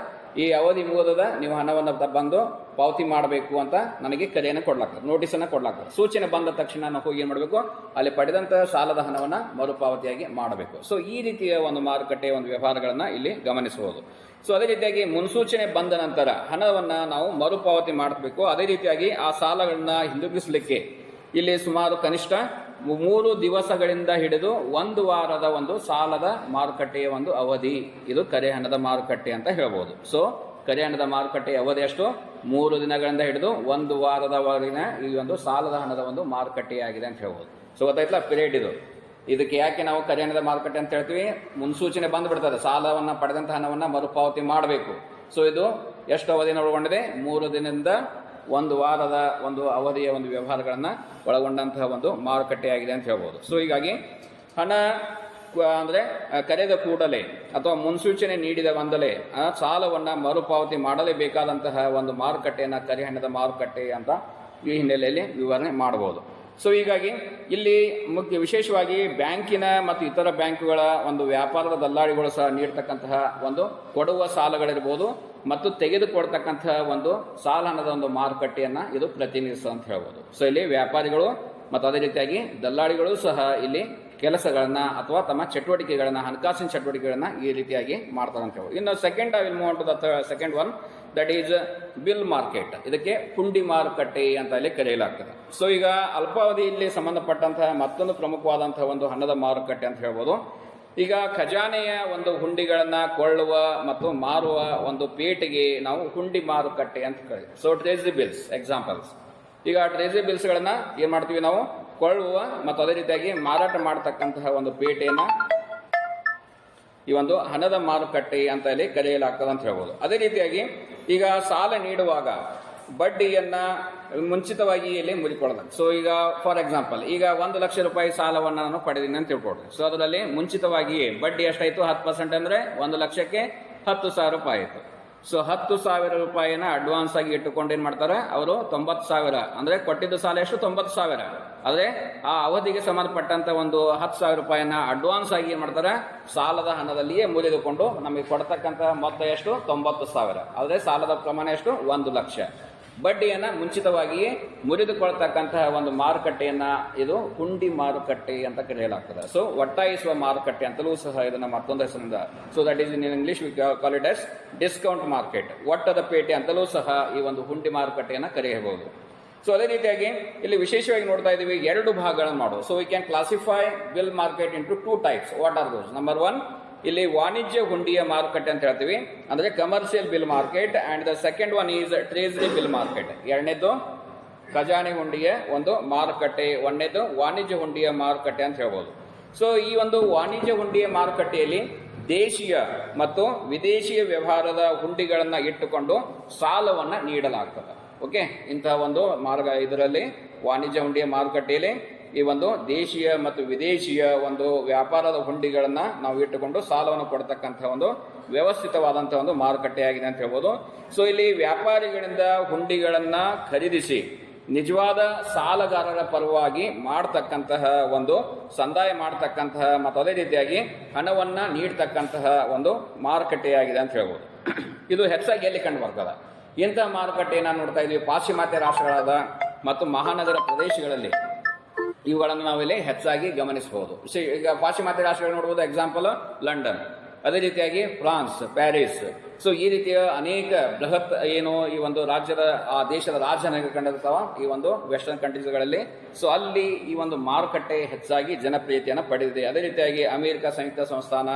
ಈ ಅವಧಿ ಮುಗಿದ ನೀವು ಹಣವನ್ನು ಬಂದು ಪಾವತಿ ಮಾಡಬೇಕು ಅಂತ ನನಗೆ ಕರೆಯನ್ನು ಕೊಡ್ಲಾಗ್ತದೆ, ನೋಟಿಸನ್ನು ಕೊಡ್ಲಾಗ್ತದೆ. ಸೂಚನೆ ಬಂದ ತಕ್ಷಣ ನಾವು ಹೋಗಿ ಏನು ಮಾಡಬೇಕು, ಅಲ್ಲಿ ಪಡೆದಂತಹ ಸಾಲದ ಹಣವನ್ನು ಮರುಪಾವತಿಯಾಗಿ ಮಾಡಬೇಕು. ಸೊ ಈ ರೀತಿಯ ಒಂದು ಮಾರುಕಟ್ಟೆಯ ಒಂದು ವ್ಯವಹಾರಗಳನ್ನು ಇಲ್ಲಿ ಗಮನಿಸಬಹುದು. ಸೊ ಅದೇ ರೀತಿಯಾಗಿ ಮುನ್ಸೂಚನೆ ಬಂದ ನಂತರ ಹಣವನ್ನು ನಾವು ಮರುಪಾವತಿ ಮಾಡಬೇಕು. ಅದೇ ರೀತಿಯಾಗಿ ಆ ಸಾಲಗಳನ್ನ ಹಿಂದಿರುಗಿಸಲಿಕ್ಕೆ ಇಲ್ಲಿ ಸುಮಾರು ಕನಿಷ್ಠ 3 ದಿವಸಗಳಿಂದ ಹಿಡಿದು 1 ವಾರದ ಒಂದು ಸಾಲದ ಮಾರುಕಟ್ಟೆಯ ಒಂದು ಅವಧಿ, ಇದು ಕರೆ ಹಣದ ಮಾರುಕಟ್ಟೆ ಅಂತ ಹೇಳ್ಬೋದು. ಸೊ ಕರೆ ಹಣದ ಮಾರುಕಟ್ಟೆಯ ಅವಧಿ ಎಷ್ಟು? 3 ದಿನಗಳಿಂದ ಹಿಡಿದು 1 ವಾರದವರೆಗಿನ ಈ ಒಂದು ಸಾಲದ ಹಣದ ಒಂದು ಮಾರುಕಟ್ಟೆಯಾಗಿದೆ ಅಂತ ಹೇಳ್ಬೋದು. ಸೊ ಗೊತ್ತಾಯ್ತಲ್ಲ ಪೀರಿಯಡ್ ಇದು. ಇದಕ್ಕೆ ಯಾಕೆ ನಾವು ಕರೆ ಹಣದ ಮಾರುಕಟ್ಟೆ ಅಂತ ಹೇಳ್ತೀವಿ? ಮುನ್ಸೂಚನೆ ಬಂದ್ಬಿಡ್ತದೆ, ಸಾಲವನ್ನು ಪಡೆದಂಥ ಹಣವನ್ನು ಮರುಪಾವತಿ ಮಾಡಬೇಕು. ಸೊ ಇದು ಎಷ್ಟು ಅವಧಿಯನ್ನು ಒಳಗೊಂಡಿದೆ? 3 ದಿನದಿಂದ 1 ವಾರದ ಒಂದು ಅವಧಿಯ ಒಂದು ವ್ಯವಹಾರಗಳನ್ನು ಒಳಗೊಂಡಂತಹ ಒಂದು ಮಾರುಕಟ್ಟೆಯಾಗಿದೆ ಅಂತ ಹೇಳ್ಬೋದು. ಸೊ ಹೀಗಾಗಿ ಹಣ ಅಂದರೆ ಕರೆದ ಕೂಡಲೇ ಅಥವಾ ಮುನ್ಸೂಚನೆ ನೀಡಿದ ಒಂದಲೇ ಸಾಲವನ್ನು ಮರುಪಾವತಿ ಮಾಡಲೇಬೇಕಾದಂತಹ ಒಂದು ಮಾರುಕಟ್ಟೆಯನ್ನು ಕರೆ ಹಣದ ಮಾರುಕಟ್ಟೆ ಅಂತ ಈ ಹಿನ್ನೆಲೆಯಲ್ಲಿ ವಿವರಣೆ ಮಾಡಬಹುದು. ಸೊ ಹೀಗಾಗಿ ಇಲ್ಲಿ ವಿಶೇಷವಾಗಿ ಬ್ಯಾಂಕಿನ ಮತ್ತು ಇತರ ಬ್ಯಾಂಕುಗಳ ಒಂದು ವ್ಯಾಪಾರದ ದಲ್ಲಾಳಿಗಳು ಸಹ ನೀಡ್ತಕ್ಕಂತಹ ಒಂದು ಕೊಡುವ ಸಾಲಗಳಿರ್ಬೋದು ಮತ್ತು ತೆಗೆದುಕೊಡ್ತಕ್ಕಂತಹ ಒಂದು ಸಾಲ ಹಣದ ಒಂದು ಮಾರುಕಟ್ಟೆಯನ್ನು ಇದು ಪ್ರತಿನಿಧಿಸುತ್ತೆ ಅಂತ ಹೇಳ್ಬೋದು. ಸೊ ಇಲ್ಲಿ ವ್ಯಾಪಾರಿಗಳು ಮತ್ತು ಅದೇ ರೀತಿಯಾಗಿ ದಲ್ಲಾಳಿಗಳು ಸಹ ಇಲ್ಲಿ ಕೆಲಸಗಳನ್ನ ಅಥವಾ ತಮ್ಮ ಚಟುವಟಿಕೆಗಳನ್ನ, ಹಣಕಾಸಿನ ಚಟುವಟಿಕೆಗಳನ್ನ ಈ ರೀತಿಯಾಗಿ ಮಾಡ್ತಾರೆ ಅಂತ ಹೇಳ್ಬೋದು. ಇನ್ನು second I will move on to the second one, that is bill market. ಇದಕ್ಕೆ ಹುಂಡಿ ಮಾರುಕಟ್ಟೆ ಅಂತ ಇಲ್ಲಿ ಕರೆಯಲಾಗ್ತದೆ. ಸೊ ಈಗ ಅಲ್ಪಾವಧಿಯಲ್ಲಿ ಸಂಬಂಧಪಟ್ಟಂತಹ ಮತ್ತೊಂದು ಪ್ರಮುಖವಾದಂತಹ ಒಂದು ಹಣದ ಮಾರುಕಟ್ಟೆ ಅಂತ ಹೇಳ್ಬೋದು. ಈಗ ಖಜಾನೆಯ ಒಂದು ಹುಂಡಿಗಳನ್ನ ಕೊಳ್ಳುವ ಮತ್ತು ಮಾರುವ ಒಂದು ಪೇಟೆಗೆ ನಾವು ಹುಂಡಿ ಮಾರುಕಟ್ಟೆ ಅಂತ ಕರೀತೀವಿ. So treasury bills examples. ಈಗ ಟ್ರೆಜರಿ ಬಿಲ್ಸ್ಗಳನ್ನ ಏನ್ ಮಾಡ್ತೀವಿ ನಾವು? ಕೊಳ್ಳುವ ಮತ್ತು ಅದೇ ರೀತಿಯಾಗಿ ಮಾರಾಟ ಮಾಡತಕ್ಕಂತಹ ಒಂದು ಪೇಟೆಯನ್ನ ಈ ಒಂದು ಹಣದ ಮಾರುಕಟ್ಟೆ ಅಂತ ಇಲ್ಲಿ ಕರೆಯಲಾಗ್ತದೆ ಅಂತ ಹೇಳ್ಬೋದು. ಅದೇ ರೀತಿಯಾಗಿ ಈಗ ಸಾಲ ನೀಡುವಾಗ ಬಡ್ಡಿಯನ್ನ ಮುಂಚಿತವಾಗಿ ಇಲ್ಲಿ ಮುರಿಕೊಳ್ಳೋದು. ಸೊ ಈಗ ಫಾರ್ ಎಕ್ಸಾಂಪಲ್, ಈಗ 1 ಲಕ್ಷ ರೂಪಾಯಿ ಸಾಲವನ್ನು ನಾನು ಪಡೆದಿನಿ ಅಂತ ತಿಳ್ಕೊಡ್ರಿ. ಸೊ ಅದರಲ್ಲಿ ಮುಂಚಿತವಾಗಿಯೇ ಬಡ್ಡಿ ಎಷ್ಟಾಯ್ತು? 10% ಅಂದ್ರೆ 1 ಲಕ್ಷಕ್ಕೆ 10,000 ರೂಪಾಯಿ ಆಯಿತು. ಸೊ 10,000 ರೂಪಾಯಿನ ಅಡ್ವಾನ್ಸ್ ಆಗಿ ಇಟ್ಟುಕೊಂಡು ಏನ್ ಮಾಡ್ತಾರೆ ಅವರು? 90,000 ಅಂದ್ರೆ ಕೊಟ್ಟಿದ್ದ ಸಾಲ ಎಷ್ಟು? 90,000. ಆದ್ರೆ ಆ ಅವಧಿಗೆ ಸಂಬಂಧಪಟ್ಟಂತ ಒಂದು 10,000 ರೂಪಾಯಿನ ಅಡ್ವಾನ್ಸ್ ಆಗಿ ಏನ್ ಮಾಡ್ತಾರೆ? ಸಾಲದ ಹಣದಲ್ಲಿಯೇ ಮುರಿದುಕೊಂಡು ನಮಗೆ ಕೊಡ್ತಕ್ಕಂತ ಮೊತ್ತ ಎಷ್ಟು? 90,000. ಆದ್ರೆ ಸಾಲದ ಪ್ರಮಾಣ ಎಷ್ಟು? 1 ಲಕ್ಷ. ಬಡ್ಡಿಯನ್ನ ಮುಂಚಿತವಾಗಿಯೇ ಮುರಿದುಕೊಳ್ತಕ್ಕಂತಹ ಒಂದು ಮಾರುಕಟ್ಟೆಯನ್ನ ಇದು ಹುಂಡಿ ಮಾರುಕಟ್ಟೆ ಅಂತ ಕರೆಯಲಾಗ್ತದೆ. ಸೊ ಒಟ್ಟಾಯಿಸುವ ಮಾರುಕಟ್ಟೆ ಅಂತಲೂ ಸಹ ಇದನ್ನ ಮತ್ತೊಂದು ಹೆಸರಿಂದ, so that is in English we call it as discount market, ಒಟ್ಟದ ಪೇಟೆ ಅಂತಲೂ ಸಹ ಈ ಒಂದು ಹುಂಡಿ ಮಾರುಕಟ್ಟೆಯನ್ನ ಕರೆಯಬಹುದು. ಸೊ ಅದೇ ರೀತಿಯಾಗಿ ಇಲ್ಲಿ ವಿಶೇಷವಾಗಿ ನೋಡ್ತಾ ಇದ್ದೀವಿ 2 ಭಾಗಗಳನ್ನು ಮಾಡೋದು. So we can classify bill market into 2 types. What are those? Number 1, ಇಲ್ಲಿ ವಾಣಿಜ್ಯ ಹುಂಡಿಯ ಮಾರುಕಟ್ಟೆ ಅಂತ ಹೇಳ್ತೀವಿ, ಅಂದ್ರೆ commercial bill market. And the second one is treasury bill market. ಎರಡನೇದು ಖಜಾನೆ ಹುಂಡಿಯ ಒಂದು ಮಾರುಕಟ್ಟೆ, ಒಂದನೇದು ವಾಣಿಜ್ಯ ಹುಂಡಿಯ ಮಾರುಕಟ್ಟೆ ಅಂತ ಹೇಳ್ಬೋದು. ಸೊ ಈ ಒಂದು ವಾಣಿಜ್ಯ ಹುಂಡಿಯ ಮಾರುಕಟ್ಟೆಯಲ್ಲಿ ದೇಶೀಯ ಮತ್ತು ವಿದೇಶಿಯ ವ್ಯವಹಾರದ ಹುಂಡಿಗಳನ್ನ ಇಟ್ಟುಕೊಂಡು ಸಾಲವನ್ನ ನೀಡಲಾಗ್ತದೆ. ಓಕೆ, ಇಂತಹ ಒಂದು ಮಾರ್ಗ ಇದರಲ್ಲಿ ವಾಣಿಜ್ಯ ಹುಂಡಿಯ ಮಾರುಕಟ್ಟೆಯಲ್ಲಿ ಈ ಒಂದು ದೇಶೀಯ ಮತ್ತು ವಿದೇಶಿಯ ಒಂದು ವ್ಯಾಪಾರದ ಹುಂಡಿಗಳನ್ನ ನಾವು ಇಟ್ಟುಕೊಂಡು ಸಾಲವನ್ನು ಕೊಡ್ತಕ್ಕಂತಹ ಒಂದು ವ್ಯವಸ್ಥಿತವಾದಂತಹ ಒಂದು ಮಾರುಕಟ್ಟೆಯಾಗಿದೆ ಅಂತ ಹೇಳ್ಬೋದು. ಸೊ ಇಲ್ಲಿ ವ್ಯಾಪಾರಿಗಳಿಂದ ಹುಂಡಿಗಳನ್ನ ಖರೀದಿಸಿ ನಿಜವಾದ ಸಾಲಗಾರರ ಪರವಾಗಿ ಮಾಡತಕ್ಕಂತಹ ಒಂದು ಸಂದಾಯ ಮಾಡತಕ್ಕಂತಹ ಮತ್ತು ಅದೇ ರೀತಿಯಾಗಿ ಹಣವನ್ನ ನೀಡತಕ್ಕಂತಹ ಒಂದು ಮಾರುಕಟ್ಟೆಯಾಗಿದೆ ಅಂತ ಹೇಳ್ಬೋದು. ಇದು ಹೆಚ್ಚಾಗಿ ಎಲ್ಲಿ ಕಂಡು ಬರ್ತದೆ? ಇಂತಹ ಮಾರುಕಟ್ಟೆಯನ್ನು ನೋಡ್ತಾ ಇದೀವಿ ಪಾಶ್ಚಿಮಾತ್ಯ ರಾಷ್ಟ್ರಗಳಾದ ಮತ್ತು ಮಹಾನಗರ ಪ್ರದೇಶಗಳಲ್ಲಿ. ಇವುಗಳನ್ನು ನಾವಿಲ್ಲಿ ಹೆಚ್ಚಾಗಿ ಗಮನಿಸಬಹುದು. ಈಗ ಪಾಶ್ಚಿಮಾತ್ಯ ರಾಷ್ಟ್ರಗಳು ನೋಡಬಹುದು, ಎಕ್ಸಾಂಪಲ್ ಲಂಡನ್, ಅದೇ ರೀತಿಯಾಗಿ ಫ್ರಾನ್ಸ್, ಪ್ಯಾರಿಸ್. ಸೊ ಈ ರೀತಿಯ ಅನೇಕ ಬೃಹತ್ ಏನು ಈ ಒಂದು ರಾಜ್ಯದ ಆ ದೇಶದ ರಾಜಧಾನಿಗಳು ಕಂಡಿರ್ತಾವ ಈ ಒಂದು ವೆಸ್ಟರ್ನ್ ಕಂಟ್ರೀಸ್ಗಳಲ್ಲಿ. ಸೊ ಅಲ್ಲಿ ಈ ಒಂದು ಮಾರುಕಟ್ಟೆ ಹೆಚ್ಚಾಗಿ ಜನಪ್ರಿಯತೆಯನ್ನು ಪಡೆದಿದೆ. ಅದೇ ರೀತಿಯಾಗಿ ಅಮೆರಿಕ ಸಂಯುಕ್ತ ಸಂಸ್ಥಾನ,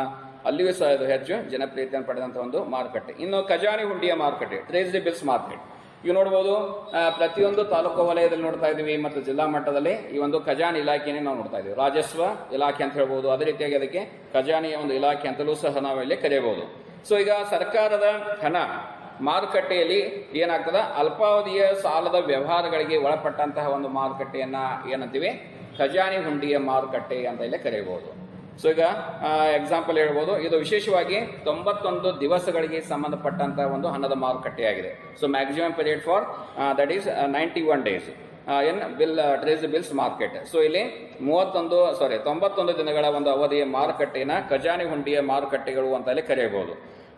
ಅಲ್ಲಿಯೂ ಸಹ ಇದು ಹೆಚ್ಚು ಜನಪ್ರಿಯತೆಯನ್ನು ಪಡೆದಂತಹ ಒಂದು ಮಾರುಕಟ್ಟೆ. ಇನ್ನು ಖಜಾನೆ ಹುಂಡಿಯ ಮಾರುಕಟ್ಟೆ, ಟ್ರೆಜರಿ ಬಿಲ್ಸ್ ಮಾರ್ಕೆಟ್. ಈಗ ನೋಡಬಹುದು ಪ್ರತಿಯೊಂದು ತಾಲೂಕು ವಲಯದಲ್ಲಿ ನೋಡ್ತಾ ಇದೀವಿ ಮತ್ತು ಜಿಲ್ಲಾ ಮಟ್ಟದಲ್ಲಿ ಈ ಒಂದು ಖಜಾನೆ ಇಲಾಖೆನೇ ನಾವು ನೋಡ್ತಾ ಇದೀವಿ. ರಾಜಸ್ವ ಇಲಾಖೆ ಅಂತ ಹೇಳ್ಬೋದು. ಅದೇ ರೀತಿಯಾಗಿ ಅದಕ್ಕೆ ಖಜಾನೆಯ ಒಂದು ಇಲಾಖೆ ಅಂತಲೂ ಸಹ ನಾವಿಲ್ಲಿ ಕರೆಯಬಹುದು. ಸೊ ಈಗ ಸರ್ಕಾರದ ಹಣ ಮಾರುಕಟ್ಟೆಯಲ್ಲಿ ಏನಾಗ್ತದ? ಅಲ್ಪಾವಧಿಯ ಸಾಲದ ವ್ಯವಹಾರಗಳಿಗೆ ಒಳಪಟ್ಟಂತಹ ಒಂದು ಮಾರುಕಟ್ಟೆಯನ್ನ ಏನಂತೀವಿ? ಖಜಾನೆ ಹುಂಡಿಯ ಮಾರುಕಟ್ಟೆ ಅಂತ ಇಲ್ಲಿ ಕರೆಯಬಹುದು. ಸೊ ಈಗ ಎಕ್ಸಾಂಪಲ್ ಹೇಳ್ಬೋದು, ಇದು ವಿಶೇಷವಾಗಿ 91 ದಿವಸಗಳಿಗೆ ಸಂಬಂಧಪಟ್ಟಂತಹ ಒಂದು ಹಣದ ಮಾರುಕಟ್ಟೆಯಾಗಿದೆ. So maximum period for that is 91 days in bill treasury bills market. So ಇಲ್ಲಿ 91 ದಿನಗಳ ಒಂದು ಅವಧಿಯ ಮಾರುಕಟ್ಟೆನ ಖಜಾನೆ ಹುಂಡಿಯ ಮಾರುಕಟ್ಟೆಗಳು ಅಂತ ಕರೆಯಬಹುದು.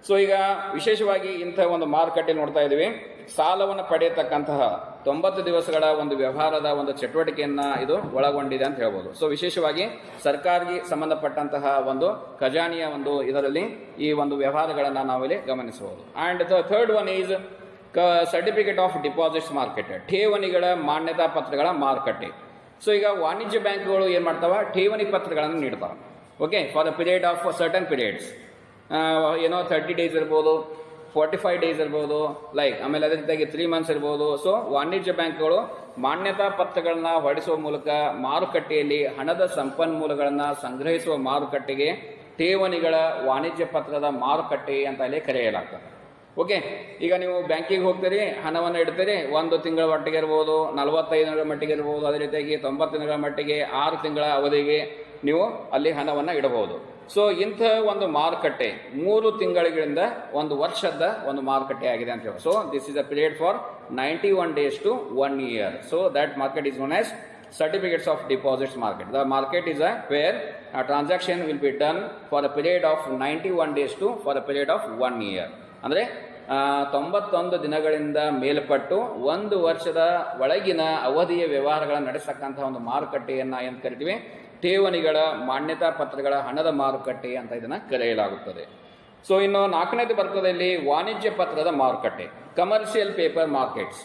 ಸೊ ಈಗ ವಿಶೇಷವಾಗಿ ಇಂಥ ಒಂದು ಮಾರುಕಟ್ಟೆ ನೋಡ್ತಾ ಇದ್ದೀವಿ, ಸಾಲವನ್ನು ಪಡೆಯತಕ್ಕಂತಹ 90 ದಿವಸಗಳ ಒಂದು ವ್ಯವಹಾರದ ಒಂದು ಚಟುವಟಿಕೆಯನ್ನ ಇದು ಒಳಗೊಂಡಿದೆ ಅಂತ ಹೇಳ್ಬೋದು. ಸೊ ವಿಶೇಷವಾಗಿ ಸರ್ಕಾರಕ್ಕೆ ಸಂಬಂಧಪಟ್ಟಂತಹ ಒಂದು ಖಜಾನೆಯ ಒಂದು ಇದರಲ್ಲಿ ಈ ಒಂದು ವ್ಯವಹಾರಗಳನ್ನು ನಾವಿಲ್ಲಿ ಗಮನಿಸಬಹುದು. And the third one is certificate of deposits market, ಠೇವಣಿಗಳ ಮಾನ್ಯತಾ ಪತ್ರಗಳ ಮಾರುಕಟ್ಟೆ. ಸೊ ಈಗ ವಾಣಿಜ್ಯ ಬ್ಯಾಂಕ್ಗಳು ಏನು ಮಾಡ್ತಾವ, ಠೇವಣಿ ಪತ್ರಗಳನ್ನು ನೀಡ್ತಾವೆ. Okay, for the period of certain periods, ಏನೋ 30 ಡೇಸ್ ಇರ್ಬೋದು, 45 ಡೇಸ್ ಇರ್ಬೋದು, ಲೈಕ್ ಆಮೇಲೆ ಅದೇ ರೀತಿಯಾಗಿ 3 ಮಂತ್ಸ್ ಇರ್ಬೋದು. ಸೊ ವಾಣಿಜ್ಯ ಬ್ಯಾಂಕ್ಗಳು ಮಾನ್ಯತಾ ಪತ್ರಗಳನ್ನ ಹೊರಡಿಸುವ ಮೂಲಕ ಮಾರುಕಟ್ಟೆಯಲ್ಲಿ ಹಣದ ಸಂಪನ್ಮೂಲಗಳನ್ನು ಸಂಗ್ರಹಿಸುವ ಮಾರುಕಟ್ಟೆಗೆ ಠೇವಣಿಗಳ ವಾಣಿಜ್ಯ ಪತ್ರದ ಮಾರುಕಟ್ಟೆ ಅಂತ ಇಲ್ಲಿ ಕರೆಯಲಾಗ್ತದೆ. ಓಕೆ, ಈಗ ನೀವು ಬ್ಯಾಂಕಿಗೆ ಹೋಗ್ತೀರಿ, ಹಣವನ್ನು ಇಡ್ತೀರಿ, 1 ತಿಂಗಳ ಮಟ್ಟಿಗೆ ಇರ್ಬೋದು, 45 ದಿನಗಳ ಮಟ್ಟಿಗೆ ಇರ್ಬೋದು, ಅದೇ ರೀತಿಯಾಗಿ 90 ದಿನಗಳ ಮಟ್ಟಿಗೆ 6 ತಿಂಗಳ ಅವಧಿಗೆ ನೀವು ಅಲ್ಲಿ ಹಣವನ್ನು ಇಡಬಹುದು. ಸೊ ಇಂಥ ಒಂದು ಮಾರುಕಟ್ಟೆ 3 ತಿಂಗಳಿಂದ 1 ವರ್ಷದ ಒಂದು ಮಾರುಕಟ್ಟೆ ಆಗಿದೆ ಅಂತ ಹೇಳಿ. So this is a period for 91 days to 1 year. So that market is known as certificates of deposits market. The market is where a transaction will be done for a period of 91 days to for a period of 1 year. ಅಂದರೆ 91 ದಿನಗಳಿಂದ ಮೇಲ್ಪಟ್ಟು 1 ವರ್ಷದ ಒಳಗಿನ ಅವಧಿಯ ವ್ಯವಹಾರಗಳನ್ನು ನಡೆಸತಕ್ಕಂತಹ ಒಂದು ಮಾರುಕಟ್ಟೆಯನ್ನು ಏನು ಕರಿತೀವಿ, ಠೇವಣಿಗಳ ಮಾನ್ಯತಾ ಪತ್ರಗಳ ಹಣದ ಮಾರುಕಟ್ಟೆ ಅಂತ ಇದನ್ನು ಕರೆಯಲಾಗುತ್ತದೆ. ಸೊ ಇನ್ನು 4ನೇದು ಬರ್ತದೆ ಇಲ್ಲಿ ವಾಣಿಜ್ಯ ಪತ್ರದ ಮಾರುಕಟ್ಟೆ, ಕಮರ್ಷಿಯಲ್ ಪೇಪರ್ ಮಾರ್ಕೆಟ್ಸ್.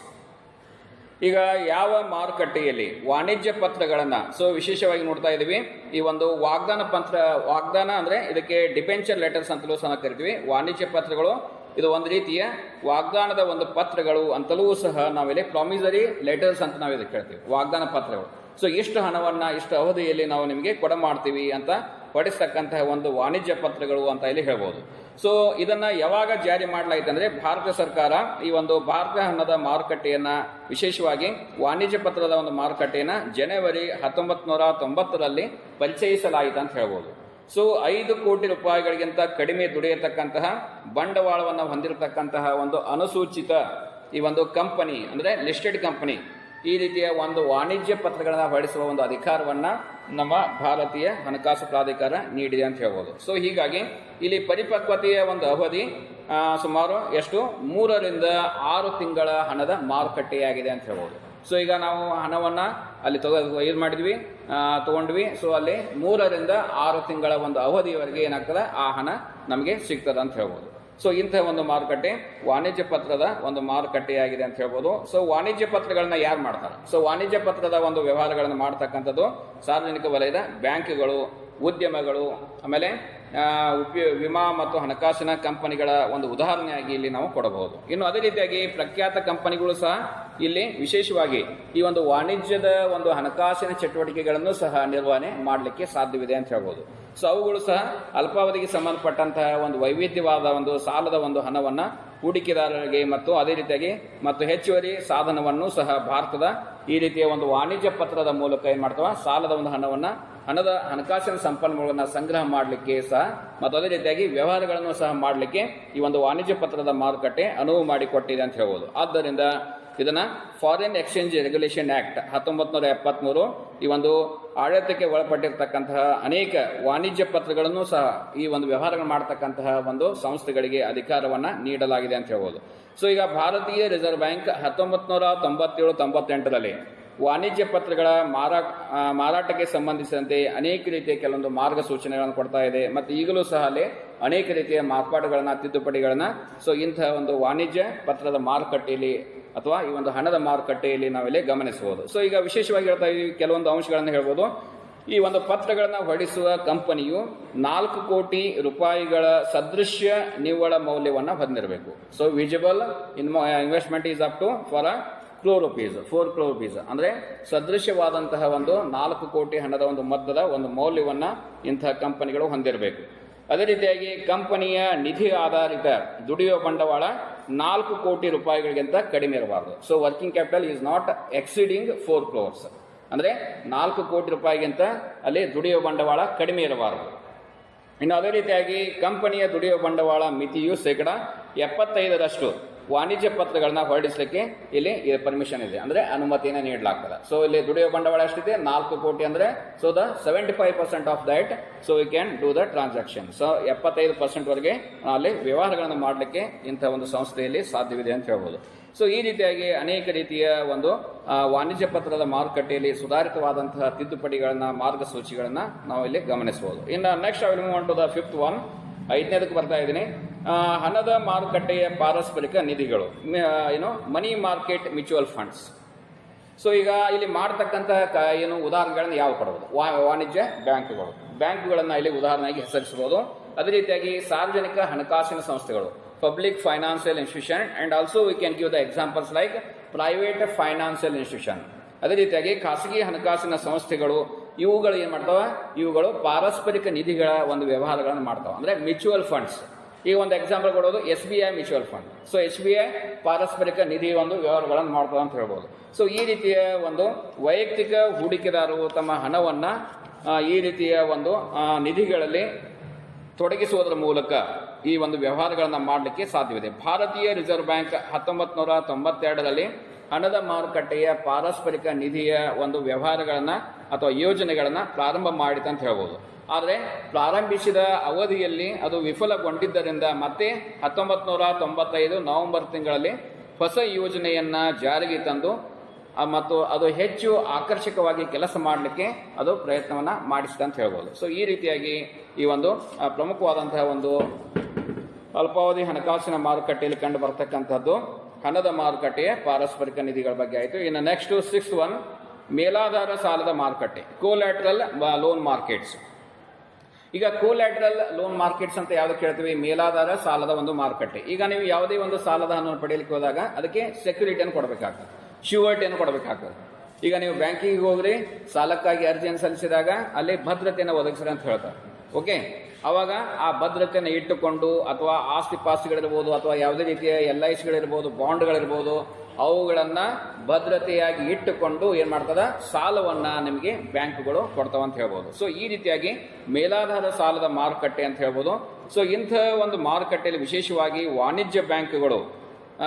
ಈಗ ಯಾವ ಮಾರುಕಟ್ಟೆಯಲ್ಲಿ ವಾಣಿಜ್ಯ ಪತ್ರಗಳನ್ನು, ಸೊ ವಿಶೇಷವಾಗಿ ನೋಡ್ತಾ ಇದ್ದೀವಿ, ಈ ಒಂದು ವಾಗ್ದಾನ ಅಂದರೆ ಇದಕ್ಕೆ ಡಿಬೆಂಚರ್ ಲೆಟರ್ಸ್ ಅಂತಲೂ ಸಹ ಕರಿತೀವಿ. ವಾಣಿಜ್ಯ ಪತ್ರಗಳು ಇದು ಒಂದು ರೀತಿಯ ವಾಗ್ದಾನದ ಒಂದು ಪತ್ರಗಳು ಅಂತಲೂ ಸಹ ನಾವಿಲ್ಲಿ ಪ್ರಾಮಿಸರಿ ಲೆಟರ್ಸ್ ಅಂತ ನಾವು ಇದಕ್ಕೆ ಹೇಳ್ತೀವಿ, ವಾಗ್ದಾನ ಪತ್ರಗಳು. ಸೊ ಇಷ್ಟು ಹಣವನ್ನು ಇಷ್ಟು ಅವಧಿಯಲ್ಲಿ ನಾವು ನಿಮಗೆ ಕೊಡಮಾಡ್ತೀವಿ ಅಂತ ಹೊಡಿಸ್ತಕ್ಕಂತಹ ಒಂದು ವಾಣಿಜ್ಯ ಪತ್ರಗಳು ಅಂತ ಇಲ್ಲಿ ಹೇಳ್ಬೋದು. ಸೊ ಇದನ್ನ ಯಾವಾಗ ಜಾರಿ ಮಾಡಲಾಯಿತು ಅಂದರೆ ಭಾರತ ಸರ್ಕಾರ ಈ ಒಂದು ಭಾರತ ಹಣದ ಮಾರುಕಟ್ಟೆಯನ್ನ, ವಿಶೇಷವಾಗಿ ವಾಣಿಜ್ಯ ಪತ್ರದ ಒಂದು ಮಾರುಕಟ್ಟೆಯನ್ನ ಜನವರಿ 1990ರಲ್ಲಿ ಪರಿಚಯಿಸಲಾಯಿತು ಅಂತ ಹೇಳ್ಬೋದು. ಸೊ 5 ಕೋಟಿ ರೂಪಾಯಿಗಳಿಗಿಂತ ಕಡಿಮೆ ದುಡಿಯತಕ್ಕಂತಹ ಬಂಡವಾಳವನ್ನು ಹೊಂದಿರತಕ್ಕಂತಹ ಒಂದು ಅನುಸೂಚಿತ ಈ ಒಂದು ಕಂಪನಿ ಅಂದರೆ ಲಿಸ್ಟೆಡ್ ಕಂಪನಿ ಈ ರೀತಿಯ ಒಂದು ವಾಣಿಜ್ಯ ಪತ್ರಗಳನ್ನು ಹೊರಡಿಸುವ ಒಂದು ಅಧಿಕಾರವನ್ನ ನಮ್ಮ ಭಾರತೀಯ ಹಣಕಾಸು ಪ್ರಾಧಿಕಾರ ನೀಡಿದೆ ಅಂತ ಹೇಳ್ಬೋದು. ಸೊ ಹೀಗಾಗಿ ಇಲ್ಲಿ ಪರಿಪಕ್ವತೆಯ ಒಂದು ಅವಧಿ ಸುಮಾರು ಎಷ್ಟು 3 ರಿಂದ 6 ತಿಂಗಳ ಹಣದ ಮಾರುಕಟ್ಟೆಯಾಗಿದೆ ಅಂತ ಹೇಳ್ಬೋದು. ಸೊ ಈಗ ನಾವು ಹಣವನ್ನು ಅಲ್ಲಿ ತಗೊಂಡ್ವಿ. ಸೊ ಅಲ್ಲಿ 3 ರಿಂದ 6 ತಿಂಗಳ ಒಂದು ಅವಧಿಯವರೆಗೆ ಏನಾಗ್ತದೆ, ಆ ಹಣ ನಮಗೆ ಸಿಗ್ತದೆ ಅಂತ ಹೇಳ್ಬೋದು. ಸೊ ಇಂಥ ಒಂದು ಮಾರುಕಟ್ಟೆ ವಾಣಿಜ್ಯ ಪತ್ರದ ಒಂದು ಮಾರುಕಟ್ಟೆಯಾಗಿದೆ ಅಂತ ಹೇಳ್ಬೋದು. ಸೊ ವಾಣಿಜ್ಯ ಪತ್ರಗಳನ್ನ ಯಾರು ಮಾಡ್ತಾರೆ? ಸೊ ವಾಣಿಜ್ಯ ಪತ್ರದ ಒಂದು ವ್ಯವಹಾರಗಳನ್ನು ಮಾಡ್ತಕ್ಕಂಥದ್ದು ಸಾರ್ವಜನಿಕ ವಲಯದ ಬ್ಯಾಂಕ್ಗಳು, ಉದ್ಯಮಗಳು, ಆಮೇಲೆ ವಿಮಾ ಮತ್ತು ಹಣಕಾಸಿನ ಕಂಪನಿಗಳ ಒಂದು ಉದಾಹರಣೆಯಾಗಿ ಇಲ್ಲಿ ನಾವು ಕೊಡಬಹುದು. ಇನ್ನು ಅದೇ ರೀತಿಯಾಗಿ ಪ್ರಖ್ಯಾತ ಕಂಪನಿಗಳು ಸಹ ಇಲ್ಲಿ ವಿಶೇಷವಾಗಿ ಈ ಒಂದು ವಾಣಿಜ್ಯದ ಒಂದು ಹಣಕಾಸಿನ ಚಟುವಟಿಕೆಗಳನ್ನು ಸಹ ನಿರ್ವಹಣೆ ಮಾಡಲಿಕ್ಕೆ ಸಾಧ್ಯವಿದೆ ಅಂತ ಹೇಳ್ಬೋದು. ಸೊ ಅವುಗಳು ಸಹ ಅಲ್ಪಾವಧಿಗೆ ಸಂಬಂಧಪಟ್ಟಂತಹ ಒಂದು ವೈವಿಧ್ಯವಾದ ಒಂದು ಸಾಲದ ಒಂದು ಹಣವನ್ನು ಹೂಡಿಕೆದಾರರಿಗೆ ಮತ್ತು ಅದೇ ರೀತಿಯಾಗಿ ಮತ್ತು ಹೆಚ್ಚುವರಿ ಸಾಧನವನ್ನು ಸಹ ಭಾರತದ ಈ ರೀತಿಯ ಒಂದು ವಾಣಿಜ್ಯ ಪತ್ರದ ಮೂಲಕ ಏನು ಮಾಡ್ತಾವ, ಸಾಲದ ಒಂದು ಹಣದ ಹಣಕಾಸಿನ ಸಂಪನ್ಮೂಲವನ್ನು ಸಂಗ್ರಹ ಮಾಡಲಿಕ್ಕೆ ಸಹ ಮತ್ತು ಅದೇ ರೀತಿಯಾಗಿ ವ್ಯವಹಾರಗಳನ್ನು ಸಹ ಮಾಡಲಿಕ್ಕೆ ಈ ಒಂದು ವಾಣಿಜ್ಯ ಪತ್ರದ ಮಾರುಕಟ್ಟೆ ಅನುವು ಮಾಡಿಕೊಟ್ಟಿದೆ ಅಂತ ಹೇಳ್ಬೋದು. ಆದ್ದರಿಂದ ಇದನ್ನ ಫಾರಿನ್ ಎಕ್ಸ್ಚೇಂಜ್ ರೆಗ್ಯುಲೇಷನ್ ಆಕ್ಟ್ 1973 ಈ ಒಂದು ಆಡಳಿತಕ್ಕೆ ಒಳಪಟ್ಟಿರ್ತಕ್ಕಂತಹ ಅನೇಕ ವಾಣಿಜ್ಯ ಪತ್ರಗಳನ್ನು ಸಹ ಈ ಒಂದು ವ್ಯವಹಾರಗಳು ಮಾಡತಕ್ಕಂತಹ ಒಂದು ಸಂಸ್ಥೆಗಳಿಗೆ ಅಧಿಕಾರವನ್ನ ನೀಡಲಾಗಿದೆ ಅಂತ ಹೇಳ್ಬೋದು. ಸೊ ಈಗ ಭಾರತೀಯ ರಿಸರ್ವ್ ಬ್ಯಾಂಕ್ 1997-98ರಲ್ಲಿ ವಾಣಿಜ್ಯ ಪತ್ರಗಳ ಮಾರಾಟಕ್ಕೆ ಸಂಬಂಧಿಸಿದಂತೆ ಅನೇಕ ರೀತಿಯ ಕೆಲವೊಂದು ಮಾರ್ಗಸೂಚನೆಗಳನ್ನು ಕೊಡ್ತಾ ಇದೆ ಮತ್ತು ಈಗಲೂ ಸಹ ಅಲ್ಲಿ ಅನೇಕ ರೀತಿಯ ಮಾರ್ಪಾಡುಗಳನ್ನ, ತಿದ್ದುಪಡಿಗಳನ್ನ ಸೊ ಇಂತಹ ಒಂದು ವಾಣಿಜ್ಯ ಪತ್ರದ ಮಾರುಕಟ್ಟೆಯಲ್ಲಿ ಅಥವಾ ಈ ಒಂದು ಹಣದ ಮಾರುಕಟ್ಟೆಯಲ್ಲಿ ನಾವಿಲ್ಲಿ ಗಮನಿಸಬಹುದು. ಸೊ ಈಗ ವಿಶೇಷವಾಗಿ ಹೇಳ್ತಾ ಇದ್ದೀವಿ, ಕೆಲವೊಂದು ಅಂಶಗಳನ್ನು ಹೇಳ್ಬೋದು. ಈ ಒಂದು ಪತ್ರಗಳನ್ನು ಹೊರಡಿಸುವ ಕಂಪನಿಯು 4 ಕೋಟಿ ರೂಪಾಯಿಗಳ ಸದೃಶ್ಯ ನಿವ್ವಳ ಮೌಲ್ಯವನ್ನು ಹೊಂದಿರಬೇಕು. So visible investment is up to for 4 crore rupees ಅಂದರೆ ಸದೃಶ್ಯವಾದಂತಹ ಒಂದು 4 ಕೋಟಿ ಹಣದ ಒಂದು ಮೊತ್ತದ ಒಂದು ಮೌಲ್ಯವನ್ನು ಇಂತಹ ಕಂಪನಿಗಳು ಹೊಂದಿರಬೇಕು. ಅದೇ ರೀತಿಯಾಗಿ ಕಂಪನಿಯ ನಿಧಿ ಆಧಾರಿತ ದುಡಿಯುವ ಬಂಡವಾಳ 4 ಕೋಟಿ ರೂಪಾಯಿಗಳಿಗಿಂತ ಕಡಿಮೆ ಇರಬಾರದು. So working capital is not exceeding 4 crores ಅಂದರೆ 4 ಕೋಟಿ ರೂಪಾಯಿಗಿಂತ ಅಲ್ಲಿ ದುಡಿಯುವ ಬಂಡವಾಳ ಕಡಿಮೆ ಇರಬಾರದು. ಇನ್ನು ಅದೇ ರೀತಿಯಾಗಿ ಕಂಪನಿಯ ದುಡಿಯುವ ಬಂಡವಾಳ ಮಿತಿಯು 75% ವಾಣಿಜ್ಯ ಪತ್ರಗಳನ್ನ ಹೊರಡಿಸಲಿಕ್ಕೆ ಇಲ್ಲಿ ಪರ್ಮಿಷನ್ ಇದೆ, ಅಂದ್ರೆ ಅನುಮತಿಯನ್ನು ನೀಡಲಾಗ್ತದೆ. ಸೊ ಇಲ್ಲಿ ದುಡಿಯುವ ಬಂಡವಾಳ ಎಷ್ಟಿದೆ? 4 ಕೋಟಿ. ಅಂದ್ರೆ so the 75% of that, so we can do the transaction. So 75% ವರೆಗೆ ಅಲ್ಲಿ ವ್ಯವಹಾರಗಳನ್ನು ಮಾಡಲಿಕ್ಕೆ ಇಂಥ ಒಂದು ಸಂಸ್ಥೆಯಲ್ಲಿ ಸಾಧ್ಯವಿದೆ ಅಂತ ಹೇಳ್ಬೋದು. ಸೊ ಈ ರೀತಿಯಾಗಿ ಅನೇಕ ರೀತಿಯ ಒಂದು ವಾಣಿಜ್ಯ ಪತ್ರದ ಮಾರುಕಟ್ಟೆಯಲ್ಲಿ ಸುಧಾರಿತವಾದಂತಹ ತಿದ್ದುಪಡಿಗಳನ್ನ, ಮಾರ್ಗಸೂಚಿಗಳನ್ನ ನಾವು ಇಲ್ಲಿ ಗಮನಿಸಬಹುದು. ಇನ್ನು next I will move on to the fifth one. 5ನೇದಕ್ಕೆ ಬರ್ತಾ ಇದ್ದೀನಿ. ಹಣದ ಮಾರುಕಟ್ಟೆಯ ಪಾರಸ್ಪರಿಕ ನಿಧಿಗಳು, money market mutual funds. So ಈಗ ಇಲ್ಲಿ ಮಾಡತಕ್ಕಂತಹ ಉದಾಹರಣೆಗಳನ್ನು ಯಾವ ಕೊಡಬಹುದು? ವಾಣಿಜ್ಯ ಬ್ಯಾಂಕ್ಗಳನ್ನ ಇಲ್ಲಿ ಉದಾಹರಣೆಯಾಗಿ ಹೆಸರಿಸಬಹುದು. ಅದೇ ರೀತಿಯಾಗಿ ಸಾರ್ವಜನಿಕ ಹಣಕಾಸಿನ ಸಂಸ್ಥೆಗಳು, public financial institution, and also we can give the examples like private financial institution. ಅದೇ ರೀತಿಯಾಗಿ ಖಾಸಗಿ ಹಣಕಾಸಿನ ಸಂಸ್ಥೆಗಳು, ಇವುಗಳು ಏನ್ ಮಾಡ್ತಾವ? ಇವುಗಳು ಪಾರಸ್ಪರಿಕ ನಿಧಿಗಳ ಒಂದು ವ್ಯವಹಾರಗಳನ್ನು ಮಾಡ್ತಾವ, ಅಂದ್ರೆ ಮ್ಯೂಚುವಲ್ ಫಂಡ್ಸ್. ಈಗ ಒಂದು ಎಕ್ಸಾಂಪಲ್ ಕೊಡೋದು SBI mutual fund. So SBI ಪಾರಸ್ಪರಿಕ ನಿಧಿ ಒಂದು ವ್ಯವಹಾರಗಳನ್ನು ಮಾಡ್ತಾವ ಅಂತ ಹೇಳ್ಬೋದು. ಸೊ ಈ ರೀತಿಯ ಒಂದು ವೈಯಕ್ತಿಕ ಹೂಡಿಕೆದಾರರು ತಮ್ಮ ಹಣವನ್ನ ಈ ರೀತಿಯ ಒಂದು ನಿಧಿಗಳಲ್ಲಿ ತೊಡಗಿಸುವುದರ ಮೂಲಕ ಈ ಒಂದು ವ್ಯವಹಾರಗಳನ್ನು ಮಾಡಲಿಕ್ಕೆ ಸಾಧ್ಯವಿದೆ. ಭಾರತೀಯ ರಿಸರ್ವ್ ಬ್ಯಾಂಕ್ 1992ರಲ್ಲಿ ಹಣದ ಮಾರುಕಟ್ಟೆಯ ಪಾರಸ್ಪರಿಕ ನಿಧಿಯ ಒಂದು ವ್ಯವಹಾರಗಳನ್ನ ಅಥವಾ ಯೋಜನೆಗಳನ್ನ ಪ್ರಾರಂಭ ಮಾಡಿತು ಅಂತ ಹೇಳ್ಬೋದು. ಆದರೆ ಪ್ರಾರಂಭಿಸಿದ ಅವಧಿಯಲ್ಲಿ ಅದು ವಿಫಲಗೊಂಡಿದ್ದರಿಂದ ಮತ್ತೆ 1995 ನವೆಂಬರ್ ತಿಂಗಳಲ್ಲಿ ಹೊಸ ಯೋಜನೆಯನ್ನ ಜಾರಿಗೆ ತಂದು ಮತ್ತು ಅದು ಹೆಚ್ಚು ಆಕರ್ಷಕವಾಗಿ ಕೆಲಸ ಮಾಡಲಿಕ್ಕೆ ಅದು ಪ್ರಯತ್ನವನ್ನ ಮಾಡಿಸಿದೆ ಅಂತ ಹೇಳ್ಬೋದು. ಸೊ ಈ ರೀತಿಯಾಗಿ ಈ ಒಂದು ಪ್ರಮುಖವಾದಂತಹ ಒಂದು ಅಲ್ಪಾವಧಿ ಹಣಕಾಸಿನ ಮಾರುಕಟ್ಟೆಯಲ್ಲಿ ಕಂಡು ಬರ್ತಕ್ಕಂಥದ್ದು ಹಣದ ಮಾರುಕಟ್ಟೆಯ ಪಾರಸ್ಪರಿಕ ನಿಧಿಗಳ ಬಗ್ಗೆ ಆಯಿತು. ಇನ್ನು ನೆಕ್ಸ್ಟ್ 6th ಒನ್, ಮೇಲಾಧಾರ ಸಾಲದ ಮಾರುಕಟ್ಟೆ, ಕೋಲ್ಯಾಟ್ರಲ್ ಲೋನ್ ಮಾರ್ಕೆಟ್ಸ್. ಈಗ ಕೋಲ್ಯಾಟ್ರಲ್ ಲೋನ್ ಮಾರ್ಕೆಟ್ಸ್ ಅಂತ ಯಾವ್ದು ಕೇಳ್ತೀವಿ? ಮೇಲಾಧಾರ ಸಾಲದ ಒಂದು ಮಾರುಕಟ್ಟೆ. ಈಗ ನೀವು ಯಾವುದೇ ಒಂದು ಸಾಲದ ಹಣವನ್ನು ಪಡೆಯಲಿಕ್ಕೆ ಹೋದಾಗ ಅದಕ್ಕೆ ಸೆಕ್ಯೂರಿಟಿಯನ್ನು ಕೊಡಬೇಕಾಗ್ತದೆ, ಶ್ಯೂರಿಟಿಯನ್ನು ಕೊಡಬೇಕಾಗ್ತದೆ. ಈಗ ನೀವು ಬ್ಯಾಂಕಿಗೆ ಹೋಗ್ರಿ, ಸಾಲಕ್ಕಾಗಿ ಅರ್ಜಿಯನ್ನು ಸಲ್ಲಿಸಿದಾಗ ಅಲ್ಲಿ ಭದ್ರತೆಯನ್ನು ಒದಗಿಸ್ರಿ ಅಂತ ಹೇಳ್ತಾರೆ. ಓಕೆ, ಅವಾಗ ಆ ಭದ್ರತೆಯನ್ನು ಇಟ್ಟುಕೊಂಡು ಅಥವಾ ಆಸ್ತಿ ಪಾಸ್ತಿಗಳಿರ್ಬೋದು ಅಥವಾ ಯಾವುದೇ ರೀತಿಯ LICಗಳಿರ್ಬೋದು, ಬಾಂಡ್ಗಳಿರ್ಬೋದು, ಅವುಗಳನ್ನ ಭದ್ರತೆಯಾಗಿ ಇಟ್ಟುಕೊಂಡು ಏನ್ ಮಾಡ್ತದ? ಸಾಲವನ್ನ ನಿಮಗೆ ಬ್ಯಾಂಕ್ಗಳು ಕೊಡ್ತಾವ ಅಂತ ಹೇಳ್ಬೋದು. ಸೊ ಈ ರೀತಿಯಾಗಿ ಮೇಲಾಧಾರ ಸಾಲದ ಮಾರುಕಟ್ಟೆ ಅಂತ ಹೇಳ್ಬೋದು. ಸೊ ಇಂಥ ಒಂದು ಮಾರುಕಟ್ಟೆಯಲ್ಲಿ ವಿಶೇಷವಾಗಿ ವಾಣಿಜ್ಯ ಬ್ಯಾಂಕ್ಗಳು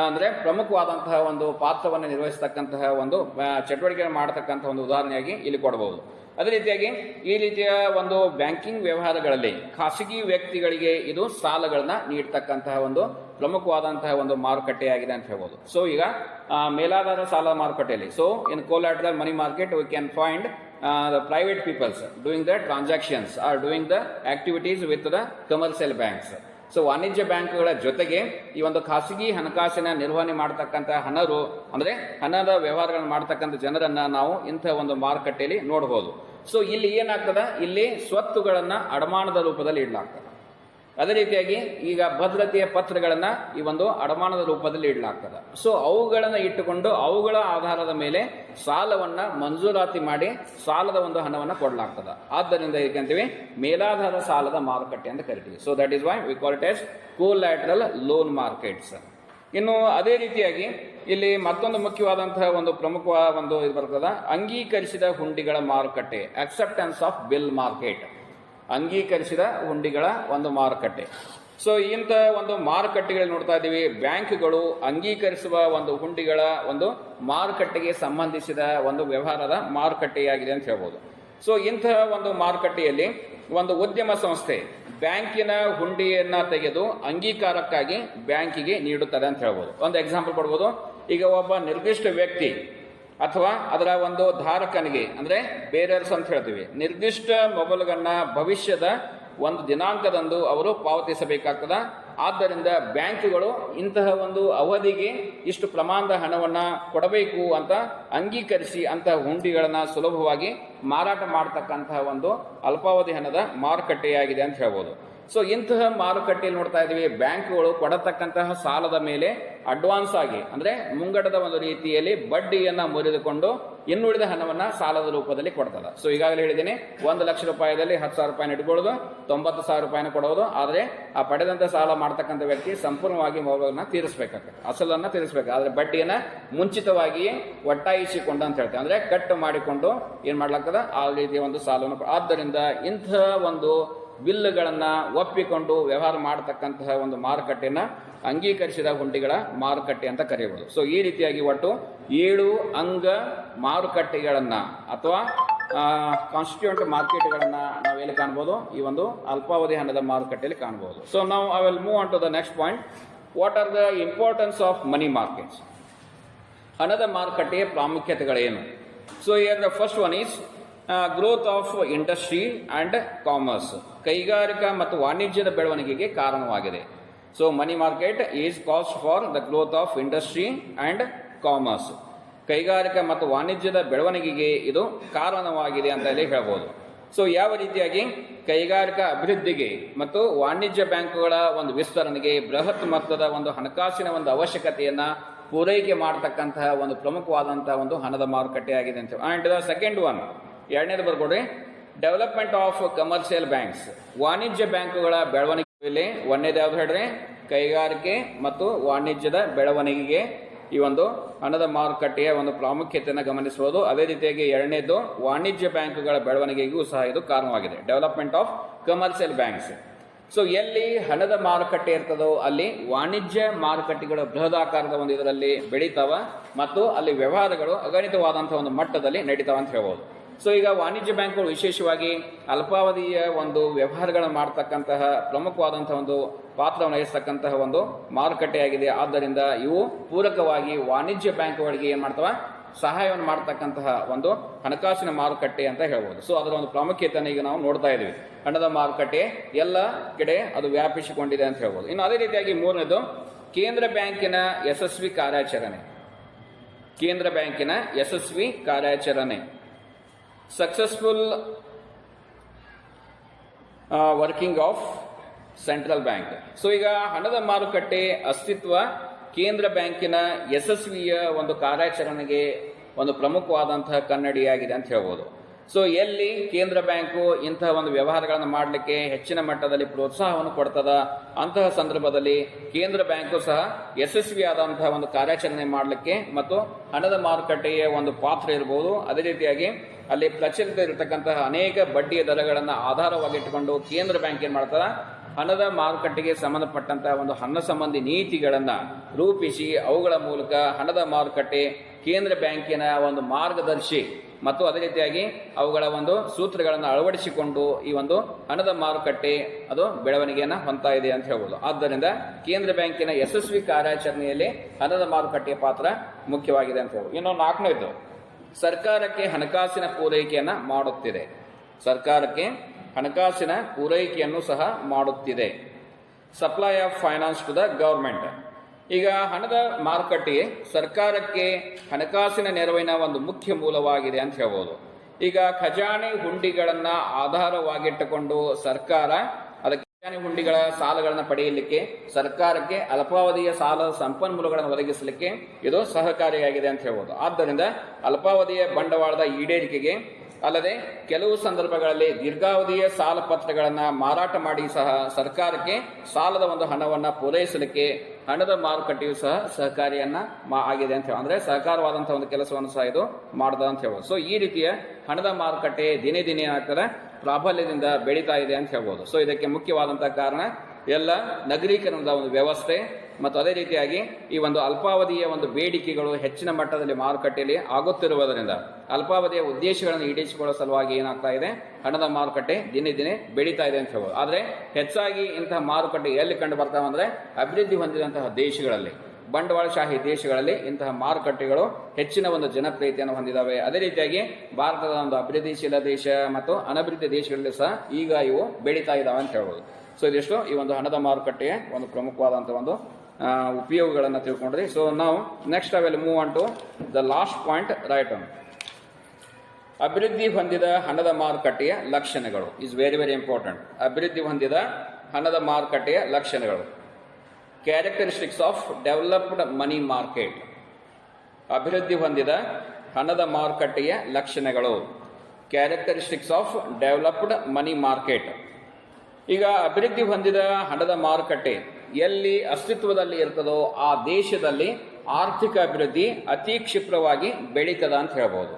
ಅಂದ್ರೆ ಪ್ರಮುಖವಾದಂತಹ ಒಂದು ಪಾತ್ರವನ್ನು ನಿರ್ವಹಿಸತಕ್ಕಂತಹ ಒಂದು ಚಟುವಟಿಕೆ ಮಾಡತಕ್ಕಂತಹ ಒಂದು ಉದಾಹರಣೆಯಾಗಿ ಇಲ್ಲಿ ಕೊಡಬಹುದು. ಅದೇ ರೀತಿಯಾಗಿ ಈ ರೀತಿಯ ಒಂದು ಬ್ಯಾಂಕಿಂಗ್ ವ್ಯವಹಾರಗಳಲ್ಲಿ ಖಾಸಗಿ ವ್ಯಕ್ತಿಗಳಿಗೆ ಇದು ಸಾಲಗಳನ್ನ ನೀಡತಕ್ಕಂತಹ ಒಂದು ಪ್ರಮುಖವಾದಂತಹ ಒಂದು ಮಾರುಕಟ್ಟೆಯಾಗಿದೆ ಅಂತ ಹೇಳ್ಬೋದು. ಸೊ ಈಗ ಮೇಲಾಧಾರ ಸಾಲ ಮಾರುಕಟ್ಟೆಯಲ್ಲಿ, so in collateral money market we can find the private peoples doing the transactions or doing the activities with the commercial banks. So ವಾಣಿಜ್ಯ ಬ್ಯಾಂಕ್ಗಳ ಜೊತೆಗೆ ಈ ಒಂದು ಖಾಸಗಿ ಹಣಕಾಸಿನ ನಿರ್ವಹಣೆ ಮಾಡತಕ್ಕಂಥ ಅಂದ್ರೆ ಹಣದ ವ್ಯವಹಾರಗಳನ್ನು ಮಾಡತಕ್ಕಂಥ ಜನರನ್ನ ನಾವು ಇಂಥ ಒಂದು ಮಾರುಕಟ್ಟೆಯಲ್ಲಿ ನೋಡಬಹುದು. ಸೊ ಇಲ್ಲಿ ಏನಾಗ್ತದ? ಇಲ್ಲಿ ಸ್ವತ್ತುಗಳನ್ನ ಅಡಮಾನದ ರೂಪದಲ್ಲಿ ಇಡಲಾಗ್ತದೆ. ಅದೇ ರೀತಿಯಾಗಿ ಈಗ ಭದ್ರತೆಯ ಪತ್ರಗಳನ್ನ ಈ ಒಂದು ಅಡಮಾನದ ರೂಪದಲ್ಲಿ ಇಡಲಾಗ್ತದೆ. ಸೊ ಅವುಗಳನ್ನ ಇಟ್ಟುಕೊಂಡು ಅವುಗಳ ಆಧಾರದ ಮೇಲೆ ಸಾಲವನ್ನ ಮಂಜೂರಾತಿ ಮಾಡಿ ಸಾಲದ ಒಂದು ಹಣವನ್ನ ಕೊಡಲಾಗ್ತದೆ. ಆದ್ದರಿಂದ ಇದಕ್ಕಂತೀವಿ ಮೇಲಾಧಾರ ಸಾಲದ ಮಾರುಕಟ್ಟೆ ಅಂತ ಕರಿತೀವಿ. So that is why we call it as collateral loan markets. ಇನ್ನು ಅದೇ ರೀತಿಯಾಗಿ ಇಲ್ಲಿ ಮತ್ತೊಂದು ಮುಖ್ಯವಾದಂತಹ ಒಂದು ಪ್ರಮುಖ ಒಂದು ಇದು ಬರ್ತದ, ಅಂಗೀಕರಿಸಿದ ಹುಂಡಿಗಳ ಮಾರುಕಟ್ಟೆ, ಅಕ್ಸೆಪ್ಟೆನ್ಸ್ ಆಫ್ ಬಿಲ್ ಮಾರ್ಕೆಟ್, ಅಂಗೀಕರಿಸಿದ ಹುಂಡಿಗಳ ಒಂದು ಮಾರುಕಟ್ಟೆ. ಸೊ ಇಂಥ ಒಂದು ಮಾರುಕಟ್ಟೆಗಳಲ್ಲಿ ನೋಡ್ತಾ ಇದ್ದೀವಿ, ಬ್ಯಾಂಕ್ಗಳು ಅಂಗೀಕರಿಸುವ ಒಂದು ಹುಂಡಿಗಳ ಒಂದು ಮಾರುಕಟ್ಟೆಗೆ ಸಂಬಂಧಿಸಿದ ಒಂದು ವ್ಯವಹಾರದ ಮಾರುಕಟ್ಟೆಯಾಗಿದೆ ಅಂತ ಹೇಳ್ಬೋದು. ಸೊ ಇಂತಹ ಒಂದು ಮಾರುಕಟ್ಟೆಯಲ್ಲಿ ಒಂದು ಉದ್ಯಮ ಸಂಸ್ಥೆ ಬ್ಯಾಂಕಿನ ಹುಂಡಿಯನ್ನ ತೆಗೆದು ಅಂಗೀಕಾರಕ್ಕಾಗಿ ಬ್ಯಾಂಕಿಗೆ ನೀಡುತ್ತದೆ ಅಂತ ಹೇಳ್ಬೋದು. ಒಂದು ಎಕ್ಸಾಂಪಲ್ ಕೊಡ್ಬೋದು. ಈಗ ಒಬ್ಬ ನಿರ್ದಿಷ್ಟ ವ್ಯಕ್ತಿ ಅಥವಾ ಅದರ ಒಂದು ಧಾರಕನಿಗೆ ಅಂದ್ರೆ ಬೇರರ್ಸ್ ಅಂತ ಹೇಳ್ತೀವಿ, ನಿರ್ದಿಷ್ಟ ಮೊಬೈಲ್ಗಳನ್ನ ಭವಿಷ್ಯದ ಒಂದು ದಿನಾಂಕದಂದು ಅವರು ಪಾವತಿಸಬೇಕಾಗ್ತದ. ಆದ್ದರಿಂದ ಬ್ಯಾಂಕ್ಗಳು ಇಂತಹ ಒಂದು ಅವಧಿಗೆ ಇಷ್ಟು ಪ್ರಮಾಣದ ಹಣವನ್ನ ಕೊಡಬೇಕು ಅಂತ ಅಂಗೀಕರಿಸಿ ಅಂತಹ ಹುಂಡಿಗಳನ್ನ ಸುಲಭವಾಗಿ ಮಾರಾಟ ಮಾಡತಕ್ಕಂತಹ ಒಂದು ಅಲ್ಪಾವಧಿ ಹಣದ ಮಾರುಕಟ್ಟೆಯಾಗಿದೆ ಅಂತ ಹೇಳ್ಬೋದು. ಸೊ ಇಂತಹ ಮಾರುಕಟ್ಟೆಯಲ್ಲಿ ನೋಡ್ತಾ ಇದ್ದೀವಿ, ಬ್ಯಾಂಕ್ಗಳು ಕೊಡತಕ್ಕಂತಹ ಸಾಲದ ಮೇಲೆ ಅಡ್ವಾನ್ಸ್ ಆಗಿ ಅಂದ್ರೆ ಮುಂಗಡದ ಒಂದು ರೀತಿಯಲ್ಲಿ ಬಡ್ಡಿಯನ್ನ ಮುರಿದುಕೊಂಡು ಇನ್ನುಳಿದ ಹಣವನ್ನ ಸಾಲದ ರೂಪದಲ್ಲಿ ಕೊಡ್ತದ. ಸೊ ಈಗಾಗಲೇ ಹೇಳಿದ್ದೀನಿ, 1 ಲಕ್ಷ ರೂಪಾಯಿದಲ್ಲಿ 10,000 ರೂಪಾಯಿನ ಇಟ್ಕೊಳ್ಳೋದು, 90,000 ರೂಪಾಯಿನ ಕೊಡೋದು. ಆದ್ರೆ ಆ ಪಡೆದಂತ ಸಾಲ ಮಾಡ್ತಕ್ಕಂಥ ವ್ಯಕ್ತಿ ಸಂಪೂರ್ಣವಾಗಿ ಮೊಬೈಲ್ನ ತೀರಿಸಬೇಕಾಗ್ತದೆ, ಅಸಲನ್ನ ತೀರಿಸಬೇಕು. ಆದ್ರೆ ಬಡ್ಡಿಯನ್ನ ಮುಂಚಿತವಾಗಿಯೇ ಒಟ್ಟಾಯಿಸಿಕೊಂಡು ಅಂತ ಹೇಳ್ತೇವೆ, ಅಂದ್ರೆ ಕಟ್ ಮಾಡಿಕೊಂಡು ಏನ್ ಮಾಡ್ಲಾಗ್ತದ ಆ ರೀತಿಯ ಒಂದು ಸಾಲವನ್ನು. ಆದ್ದರಿಂದ ಇಂಥ ಒಂದು ಬಿಲ್ಗಳನ್ನು ಒಪ್ಪಿಕೊಂಡು ವ್ಯವಹಾರ ಮಾಡತಕ್ಕಂತಹ ಒಂದು ಮಾರುಕಟ್ಟೆಯನ್ನು ಅಂಗೀಕರಿಸಿದ ಹುಂಡಿಗಳ ಮಾರುಕಟ್ಟೆ ಅಂತ ಕರೆಯಬಹುದು. ಸೊ ಈ ರೀತಿಯಾಗಿ ಒಟ್ಟು 7 ಅಂಗ ಮಾರುಕಟ್ಟೆಗಳನ್ನು ಅಥವಾ ಕಾನ್ಸ್ಟಿಟ್ಯೂಂಟ್ ಮಾರ್ಕೆಟ್ಗಳನ್ನು ನಾವು ಎಲ್ಲಿ ಕಾಣ್ಬೋದು, ಈ ಒಂದು ಅಲ್ಪಾವಧಿ ಹಣದ ಮಾರುಕಟ್ಟೆಯಲ್ಲಿ ಕಾಣಬಹುದು. ಸೊ ನಾವು I will move on to the next point. What are the importance of money markets? ಹಣದ ಮಾರುಕಟ್ಟೆಯ ಪ್ರಾಮುಖ್ಯತೆಗಳೇನು? So here the first one is growth of industry and commerce. ಕೈಗಾರಿಕಾ ಮತ್ತು ವಾಣಿಜ್ಯದ ಬೆಳವಣಿಗೆಗೆ ಕಾರಣವಾಗಿದೆ. So money market is cost for the growth of industry and commerce. ಕೈಗಾರಿಕಾ ಮತ್ತು ವಾಣಿಜ್ಯದ ಬೆಳವಣಿಗೆಗೆ ಇದು ಕಾರಣವಾಗಿದೆ ಅಂತ ಹೇಳಿ ಹೇಳ್ಬೋದು. ಸೊ ಯಾವ ರೀತಿಯಾಗಿ ಕೈಗಾರಿಕಾ ಅಭಿವೃದ್ಧಿಗೆ ಮತ್ತು ವಾಣಿಜ್ಯ ಬ್ಯಾಂಕುಗಳ ಒಂದು ವಿಸ್ತರಣೆಗೆ ಬೃಹತ್ ಮೊತ್ತದ ಒಂದು ಹಣಕಾಸಿನ ಒಂದು ಅವಶ್ಯಕತೆಯನ್ನ ಪೂರೈಕೆ ಮಾಡತಕ್ಕಂತಹ ಒಂದು ಪ್ರಮುಖವಾದಂತಹ ಒಂದು ಹಣದ ಮಾರುಕಟ್ಟೆ ಆಗಿದೆ ಅಂತ. ಅಂಡ್ ದ ಸೆಕೆಂಡ್ ಒನ್, ಎರಡನೇದು ಬರ್ಕೊಡ್ರಿ, ಡೆವಲಪ್ಮೆಂಟ್ ಆಫ್ ಕಮರ್ಷಿಯಲ್ ಬ್ಯಾಂಕ್ಸ್. ವಾಣಿಜ್ಯ ಬ್ಯಾಂಕುಗಳ ಬೆಳವಣಿಗೆಯಲ್ಲಿ ಒಂದೇದು ಯಾವ್ದು ಹೇಳ್ರಿ? ಕೈಗಾರಿಕೆ ಮತ್ತು ವಾಣಿಜ್ಯದ ಬೆಳವಣಿಗೆಗೆ ಈ ಒಂದು ಹಣದ ಮಾರುಕಟ್ಟೆಯ ಒಂದು ಪ್ರಾಮುಖ್ಯತೆಯನ್ನು ಗಮನಿಸಬಹುದು. ಅದೇ ರೀತಿಯಾಗಿ ಎರಡನೇದು, ವಾಣಿಜ್ಯ ಬ್ಯಾಂಕುಗಳ ಬೆಳವಣಿಗೆಗೂ ಸಹ ಇದು ಕಾರಣವಾಗಿದೆ, development of commercial banks. So ಎಲ್ಲಿ ಹಣದ ಮಾರುಕಟ್ಟೆ ಇರ್ತದೋ ಅಲ್ಲಿ ವಾಣಿಜ್ಯ ಮಾರುಕಟ್ಟೆಗಳು ಬೃಹದಾಕಾರದ ಒಂದು ಇದರಲ್ಲಿ ಬೆಳೀತಾವ ಮತ್ತು ಅಲ್ಲಿ ವ್ಯವಹಾರಗಳು ಅಗಣಿತವಾದಂತಹ ಒಂದು ಮಟ್ಟದಲ್ಲಿ ನಡೀತಾವ ಅಂತ ಹೇಳ್ಬೋದು. ಸೊ ಈಗ ವಾಣಿಜ್ಯ ಬ್ಯಾಂಕ್ಗಳು ವಿಶೇಷವಾಗಿ ಅಲ್ಪಾವಧಿಯ ಒಂದು ವ್ಯವಹಾರಗಳನ್ನು ಮಾಡತಕ್ಕಂತಹ ಪ್ರಮುಖವಾದಂತಹ ಒಂದು ಪಾತ್ರವನ್ನು ವಹಿಸ್ತಕ್ಕಂತಹ ಒಂದು ಮಾರುಕಟ್ಟೆಯಾಗಿದೆ. ಆದ್ದರಿಂದ ಇವು ಪೂರಕವಾಗಿ ವಾಣಿಜ್ಯ ಬ್ಯಾಂಕ್ಗಳಿಗೆ ಏನ್ ಮಾಡ್ತಾವ, ಸಹಾಯವನ್ನು ಮಾಡತಕ್ಕಂತಹ ಒಂದು ಹಣಕಾಸಿನ ಮಾರುಕಟ್ಟೆ ಅಂತ ಹೇಳ್ಬೋದು. ಸೊ ಅದರ ಒಂದು ಪ್ರಾಮುಖ್ಯತೆಯನ್ನು ಈಗ ನಾವು ನೋಡ್ತಾ ಇದ್ದೀವಿ. ಹಣದ ಮಾರುಕಟ್ಟೆ ಎಲ್ಲ ಕಡೆ ಅದು ವ್ಯಾಪಿಸಿಕೊಂಡಿದೆ ಅಂತ ಹೇಳ್ಬೋದು. ಇನ್ನು ಅದೇ ರೀತಿಯಾಗಿ ಮೂರನೇದು, ಕೇಂದ್ರ ಬ್ಯಾಂಕಿನ ಯಶಸ್ವಿ ಕಾರ್ಯಾಚರಣೆ. ಕೇಂದ್ರ ಬ್ಯಾಂಕಿನ ಯಶಸ್ವಿ ಕಾರ್ಯಾಚರಣೆ, successful working of central bank. So ಈಗ ಹಣದ ಮಾರುಕಟ್ಟೆ ಅಸ್ತಿತ್ವ ಕೇಂದ್ರ ಬ್ಯಾಂಕಿನ ಯಶಸ್ವಿಯ ಒಂದು ಕಾರ್ಯಾಚರಣೆಗೆ ಒಂದು ಪ್ರಮುಖವಾದಂತಹ ಕನ್ನಡಿಯಾಗಿದೆ ಅಂತ ಹೇಳ್ಬೋದು. ಸೊ ಎಲ್ಲಿ ಕೇಂದ್ರ ಬ್ಯಾಂಕು ಇಂತಹ ಒಂದು ವ್ಯವಹಾರಗಳನ್ನು ಮಾಡಲಿಕ್ಕೆ ಹೆಚ್ಚಿನ ಮಟ್ಟದಲ್ಲಿ ಪ್ರೋತ್ಸಾಹವನ್ನು ಕೊಡ್ತದ, ಅಂತಹ ಸಂದರ್ಭದಲ್ಲಿ ಕೇಂದ್ರ ಬ್ಯಾಂಕು ಸಹ ಯಶಸ್ವಿಯಾದಂತಹ ಒಂದು ಕಾರ್ಯಾಚರಣೆ ಮಾಡಲಿಕ್ಕೆ ಮತ್ತು ಹಣದ ಮಾರುಕಟ್ಟೆಯ ಒಂದು ಪಾತ್ರ ಇರಬಹುದು. ಅದೇ ರೀತಿಯಾಗಿ ಅಲ್ಲಿ ಪ್ರಚಲಿತ ಇರತಕ್ಕಂತಹ ಅನೇಕ ಬಡ್ಡಿಯ ದರಗಳನ್ನು ಆಧಾರವಾಗಿಟ್ಟುಕೊಂಡು ಕೇಂದ್ರ ಬ್ಯಾಂಕ್ ಏನ್ ಮಾಡ್ತದ, ಹಣದ ಮಾರುಕಟ್ಟೆಗೆ ಸಂಬಂಧಪಟ್ಟಂತಹ ಒಂದು ಹಣ ಸಂಬಂಧಿ ನೀತಿಗಳನ್ನು ರೂಪಿಸಿ ಅವುಗಳ ಮೂಲಕ ಹಣದ ಮಾರುಕಟ್ಟೆ ಕೇಂದ್ರ ಬ್ಯಾಂಕಿನ ಒಂದು ಮಾರ್ಗದರ್ಶಿ ಮತ್ತು ಅದೇ ರೀತಿಯಾಗಿ ಅವುಗಳ ಒಂದು ಸೂತ್ರಗಳನ್ನು ಅಳವಡಿಸಿಕೊಂಡು ಈ ಒಂದು ಹಣದ ಮಾರುಕಟ್ಟೆ ಅದು ಬೆಳವಣಿಗೆಯನ್ನು ಹೊಂದ್ತಾ ಇದೆ ಅಂತ ಹೇಳ್ಬೋದು. ಆದ್ದರಿಂದ ಕೇಂದ್ರ ಬ್ಯಾಂಕಿನ ಯಶಸ್ವಿ ಕಾರ್ಯಾಚರಣೆಯಲ್ಲಿ ಹಣದ ಮಾರುಕಟ್ಟೆಯ ಪಾತ್ರ ಮುಖ್ಯವಾಗಿದೆ ಅಂತ ಹೇಳ್ಬೋದು. ಇನ್ನು ನಾಲ್ಕನೇದು, ಸರ್ಕಾರಕ್ಕೆ ಹಣಕಾಸಿನ ಪೂರೈಕೆಯನ್ನ ಮಾಡುತ್ತಿದೆ. ಸರ್ಕಾರಕ್ಕೆ ಹಣಕಾಸಿನ ಪೂರೈಕೆಯನ್ನು ಸಹ ಮಾಡುತ್ತಿದೆ. Supply of finance to the government. ಈಗ ಹಣದ ಮಾರುಕಟ್ಟೆ ಸರ್ಕಾರಕ್ಕೆ ಹಣಕಾಸಿನ ನೆರವಿನ ಒಂದು ಮುಖ್ಯ ಮೂಲವಾಗಿದೆ ಅಂತ ಹೇಳ್ಬೋದು. ಈಗ ಖಜಾನೆ ಹುಂಡಿಗಳನ್ನ ಆಧಾರವಾಗಿಟ್ಟುಕೊಂಡು ಸರ್ಕಾರ ಅದಕ್ಕೆ ಖಜಾನೆ ಹುಂಡಿಗಳ ಸಾಲಗಳನ್ನು ಪಡೆಯಲಿಕ್ಕೆ ಸರ್ಕಾರಕ್ಕೆ ಅಲ್ಪಾವಧಿಯ ಸಾಲ ಸಂಪನ್ಮೂಲಗಳನ್ನು ಒದಗಿಸಲಿಕ್ಕೆ ಇದು ಸಹಕಾರಿಯಾಗಿದೆ ಅಂತ ಹೇಳ್ಬೋದು. ಆದ್ದರಿಂದ ಅಲ್ಪಾವಧಿಯ ಬಂಡವಾಳದ ಈಡೇರಿಕೆಗೆ ಅಲ್ಲದೆ ಕೆಲವು ಸಂದರ್ಭಗಳಲ್ಲಿ ದೀರ್ಘಾವಧಿಯ ಸಾಲ ಪತ್ರಗಳನ್ನು ಮಾರಾಟ ಮಾಡಿ ಸಹ ಸರ್ಕಾರಕ್ಕೆ ಸಾಲದ ಒಂದು ಹಣವನ್ನು ಪೂರೈಸಲಿಕ್ಕೆ ಹಣದ ಮಾರುಕಟ್ಟೆಯು ಸಹ ಸಹಕಾರಿಯನ್ನ ಆಗಿದೆ ಅಂತ ಹೇಳಿ, ಅಂದ್ರೆ ಸಹಕಾರವಾದಂತಹ ಒಂದು ಕೆಲಸವನ್ನು ಸಹ ಇದು ಮಾಡದ ಅಂತ ಹೇಳ್ಬೋದು. ಸೊ ಈ ರೀತಿಯ ಹಣದ ಮಾರುಕಟ್ಟೆ ದಿನೇ ದಿನೇ ಆಗ್ತದೆ ಪ್ರಾಬಲ್ಯದಿಂದ ಬೆಳೀತಾ ಇದೆ ಅಂತ ಹೇಳ್ಬೋದು. ಸೊ ಇದಕ್ಕೆ ಮುಖ್ಯವಾದಂತಹ ಕಾರಣ ಎಲ್ಲ ನಗರೀಕರಣದ ಒಂದು ವ್ಯವಸ್ಥೆ ಮತ್ತು ಅದೇ ರೀತಿಯಾಗಿ ಈ ಒಂದು ಅಲ್ಪಾವಧಿಯ ಒಂದು ಬೇಡಿಕೆಗಳು ಹೆಚ್ಚಿನ ಮಟ್ಟದಲ್ಲಿ ಮಾರುಕಟ್ಟೆಯಲ್ಲಿ ಆಗುತ್ತಿರುವುದರಿಂದ ಅಲ್ಪಾವಧಿಯ ಉದ್ದೇಶಗಳನ್ನು ಈಡೇರಿಸಿಕೊಳ್ಳುವ ಸಲುವಾಗಿ ಏನಾಗ್ತಾ ಇದೆ, ಹಣದ ಮಾರುಕಟ್ಟೆ ದಿನೇ ದಿನೇ ಬೆಳೀತಾ ಇದೆ ಅಂತ ಹೇಳ್ಬೋದು. ಆದರೆ ಹೆಚ್ಚಾಗಿ ಇಂತಹ ಮಾರುಕಟ್ಟೆ ಎಲ್ಲಿ ಕಂಡು ಬರ್ತಾವೆ ಅಂದ್ರೆ ಅಭಿವೃದ್ಧಿ ಹೊಂದಿದಂತಹ ದೇಶಗಳಲ್ಲಿ, ಬಂಡವಾಳಶಾಹಿ ದೇಶಗಳಲ್ಲಿ ಇಂತಹ ಮಾರುಕಟ್ಟೆಗಳು ಹೆಚ್ಚಿನ ಒಂದು ಜನಪ್ರಿಯತೆಯನ್ನು ಹೊಂದಿದ್ದಾವೆ. ಅದೇ ರೀತಿಯಾಗಿ ಭಾರತದ ಒಂದು ಅಭಿವೃದ್ಧಿಶೀಲ ದೇಶ ಮತ್ತು ಅನಭಿವೃದ್ಧಿ ದೇಶಗಳಲ್ಲಿ ಸಹ ಈಗ ಇವು ಬೆಳೀತಾ ಇದ್ದಾವೆ ಅಂತ ಹೇಳ್ಬೋದು. ಸೊ ಇದಿಷ್ಟು ಈ ಒಂದು ಹಣದ ಮಾರುಕಟ್ಟೆಯ ಒಂದು ಪ್ರಮುಖವಾದಂತಹ ಒಂದು ಉಪಯೋಗಗಳನ್ನು ತಿಳ್ಕೊಂಡ್ರಿ. ಸೊ ನಾವು next I will move on to the last point, right on. ಅಭಿವೃದ್ಧಿ ಹೊಂದಿದ ಹಣದ ಮಾರುಕಟ್ಟೆಯ ಲಕ್ಷಣಗಳು ಇಸ್ ವೆರಿ ವೆರಿ ಇಂಪಾರ್ಟೆಂಟ್. ಅಭಿವೃದ್ಧಿ ಹೊಂದಿದ ಹಣದ ಮಾರುಕಟ್ಟೆಯ ಲಕ್ಷಣಗಳು. Characteristics of developed money market. ಅಭಿವೃದ್ಧಿ ಹೊಂದಿದ ಹಣದ ಮಾರುಕಟ್ಟೆಯ ಲಕ್ಷಣಗಳು. Characteristics of developed money market. ಈಗ ಅಭಿವೃದ್ಧಿ ಹೊಂದಿದ ಹಣದ ಮಾರುಕಟ್ಟೆ ಎಲ್ಲಿ ಅಸ್ತಿತ್ವದಲ್ಲಿ ಇರ್ತದೋ ಆ ದೇಶದಲ್ಲಿ ಆರ್ಥಿಕ ಅಭಿವೃದ್ಧಿ ಅತಿ ಕ್ಷಿಪ್ರವಾಗಿ ಬೆಳೀತದ ಅಂತ ಹೇಳ್ಬೋದು.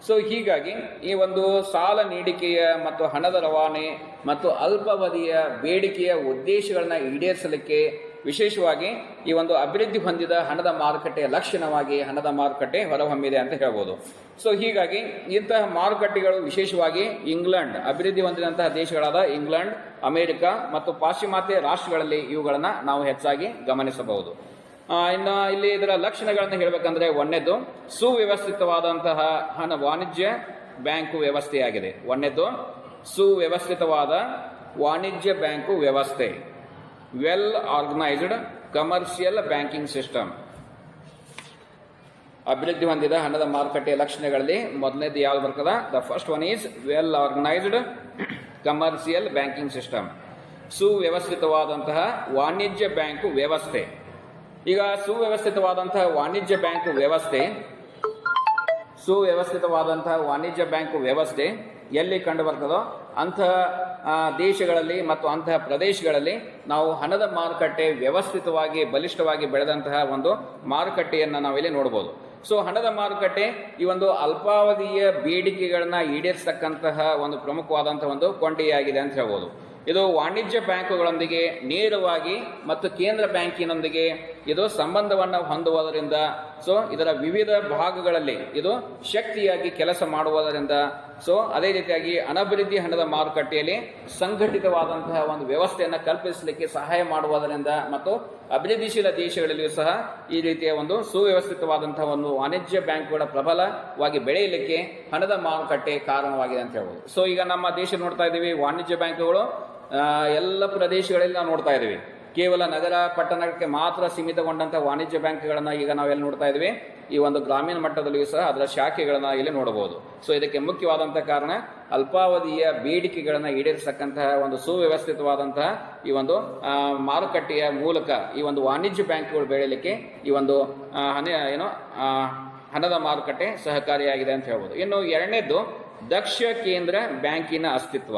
ಸೊ ಹೀಗಾಗಿ ಈ ಒಂದು ಸಾಲ ನೀಡಿಕೆಯ ಮತ್ತು ಹಣದ ರವಾನೆ ಮತ್ತು ಅಲ್ಪಾವಧಿಯ ಬೇಡಿಕೆಯ ಉದ್ದೇಶಗಳನ್ನ ಈಡೇರಿಸಲಿಕ್ಕೆ ವಿಶೇಷವಾಗಿ ಈ ಒಂದು ಅಭಿವೃದ್ಧಿ ಹೊಂದಿದ ಹಣದ ಮಾರುಕಟ್ಟೆಯ ಲಕ್ಷಣವಾಗಿ ಹಣದ ಮಾರುಕಟ್ಟೆ ಹೊರಹೊಮ್ಮಿದೆ ಅಂತ ಹೇಳ್ಬೋದು. ಸೊ ಹೀಗಾಗಿ ಇಂತಹ ಮಾರುಕಟ್ಟೆಗಳು ವಿಶೇಷವಾಗಿ ಇಂಗ್ಲೆಂಡ್, ಅಭಿವೃದ್ಧಿ ಹೊಂದಿದಂತಹ ದೇಶಗಳಾದ ಇಂಗ್ಲೆಂಡ್, ಅಮೆರಿಕ ಮತ್ತು ಪಾಶ್ಚಿಮಾತ್ಯ ರಾಷ್ಟ್ರಗಳಲ್ಲಿ ಇವುಗಳನ್ನು ನಾವು ಹೆಚ್ಚಾಗಿ ಗಮನಿಸಬಹುದು. ಇನ್ನು ಇಲ್ಲಿ ಇದರ ಲಕ್ಷಣಗಳನ್ನು ಹೇಳಬೇಕಂದ್ರೆ, ಒಂದನೇದು ಸುವ್ಯವಸ್ಥಿತವಾದಂತಹ ವಾಣಿಜ್ಯ ಬ್ಯಾಂಕು ವ್ಯವಸ್ಥೆಯಾಗಿದೆ. ಒಂದನೇದು ಸುವ್ಯವಸ್ಥಿತವಾದ ವಾಣಿಜ್ಯ ಬ್ಯಾಂಕು ವ್ಯವಸ್ಥೆ, well organised commercial banking system. ಅಭಿವೃದ್ಧಿ ಹೊಂದಿದ ಹಣದ ಮಾರುಕಟ್ಟೆಯ ಲಕ್ಷಣಗಳಲ್ಲಿ ಮೊದಲನೇದು ಯಾವ್ದು ಬರ್ತದ? The first one is well organised commercial banking system. ಸುವ್ಯವಸ್ಥಿತವಾದಂತಹ ವಾಣಿಜ್ಯ ಬ್ಯಾಂಕು ವ್ಯವಸ್ಥೆ. ಈಗ ಸುವ್ಯವಸ್ಥಿತವಾದಂತಹ ವಾಣಿಜ್ಯ ಬ್ಯಾಂಕು ವ್ಯವಸ್ಥೆ ಎಲ್ಲಿ ಕಂಡು ಬರ್ತದೋ ಅಂತಹ ದೇಶಗಳಲ್ಲಿ ಮತ್ತು ಅಂತಹ ಪ್ರದೇಶಗಳಲ್ಲಿ ನಾವು ಹಣದ ಮಾರುಕಟ್ಟೆ ವ್ಯವಸ್ಥಿತವಾಗಿ ಬಲಿಷ್ಠವಾಗಿ ಬೆಳೆದಂತಹ ಒಂದು ಮಾರುಕಟ್ಟೆಯನ್ನು ನಾವಿಲ್ಲಿ ನೋಡಬಹುದು. ಸೊ ಹಣದ ಮಾರುಕಟ್ಟೆ ಈ ಒಂದು ಅಲ್ಪಾವಧಿಯ ಬೇಡಿಕೆಗಳನ್ನ ಈಡೇರಿಸತಕ್ಕಂತಹ ಒಂದು ಪ್ರಮುಖವಾದಂತಹ ಒಂದು ಕೊಂಡಿಯಾಗಿದೆ ಅಂತ ಹೇಳ್ಬೋದು. ಇದು ವಾಣಿಜ್ಯ ಬ್ಯಾಂಕುಗಳೊಂದಿಗೆ ನೇರವಾಗಿ ಮತ್ತು ಕೇಂದ್ರ ಬ್ಯಾಂಕಿನೊಂದಿಗೆ ಇದು ಸಂಬಂಧವನ್ನು ಹೊಂದುವುದರಿಂದ, ಸೊ ಇದರ ವಿವಿಧ ಭಾಗಗಳಲ್ಲಿ ಇದು ಶಕ್ತಿಯಾಗಿ ಕೆಲಸ ಮಾಡುವುದರಿಂದ, ಸೊ ಅದೇ ರೀತಿಯಾಗಿ ಅನಭಿವೃದ್ಧಿ ಹಣದ ಮಾರುಕಟ್ಟೆಯಲ್ಲಿ ಸಂಘಟಿತವಾದಂತಹ ಒಂದು ವ್ಯವಸ್ಥೆಯನ್ನು ಕಲ್ಪಿಸಲಿಕ್ಕೆ ಸಹಾಯ ಮಾಡುವುದರಿಂದ ಮತ್ತು ಅಭಿವೃದ್ಧಿಶೀಲ ದೇಶಗಳಲ್ಲಿಯೂ ಸಹ ಈ ರೀತಿಯ ಒಂದು ಸುವ್ಯವಸ್ಥಿತವಾದಂತಹ ಒಂದು ವಾಣಿಜ್ಯ ಬ್ಯಾಂಕ್ಗಳ ಪ್ರಬಲವಾಗಿ ಬೆಳೆಯಲಿಕ್ಕೆ ಹಣದ ಮಾರುಕಟ್ಟೆ ಕಾರಣವಾಗಿದೆ ಅಂತ ಹೇಳ್ಬೋದು. ಸೊ ಈಗ ನಮ್ಮ ದೇಶ ನೋಡ್ತಾ ಇದ್ದೀವಿ, ವಾಣಿಜ್ಯ ಬ್ಯಾಂಕುಗಳು ಎಲ್ಲ ಪ್ರದೇಶಗಳಲ್ಲಿ ನಾವು ನೋಡ್ತಾ ಇದ್ದೀವಿ. ಕೇವಲ ನಗರ ಪಟ್ಟಣಕ್ಕೆ ಮಾತ್ರ ಸೀಮಿತಗೊಂಡಂತಹ ವಾಣಿಜ್ಯ ಬ್ಯಾಂಕ್ಗಳನ್ನ ಈಗ ನಾವೆಲ್ಲಿ ನೋಡ್ತಾ ಇದ್ದೀವಿ, ಈ ಒಂದು ಗ್ರಾಮೀಣ ಮಟ್ಟದಲ್ಲಿಯೂ ಸಹ ಅದರ ಶಾಖೆಗಳನ್ನ ಇಲ್ಲಿ ನೋಡಬಹುದು. ಸೊ ಇದಕ್ಕೆ ಮುಖ್ಯವಾದಂತಹ ಕಾರಣ ಅಲ್ಪಾವಧಿಯ ಬೇಡಿಕೆಗಳನ್ನ ಈಡೇರಿಸತಕ್ಕಂತಹ ಒಂದು ಸುವ್ಯವಸ್ಥಿತವಾದಂತಹ ಈ ಒಂದು ಮಾರುಕಟ್ಟೆಯ ಮೂಲಕ ಈ ಒಂದು ವಾಣಿಜ್ಯ ಬ್ಯಾಂಕ್ಗಳು ಬೆಳೆಯಲಿಕ್ಕೆ ಈ ಒಂದು ಹಣದ ಮಾರುಕಟ್ಟೆ ಸಹಕಾರಿಯಾಗಿದೆ ಅಂತ ಹೇಳ್ಬೋದು. ಇನ್ನು ಎರಡನೇದು ದಕ್ಷ ಕೇಂದ್ರ ಬ್ಯಾಂಕಿನ ಅಸ್ತಿತ್ವ.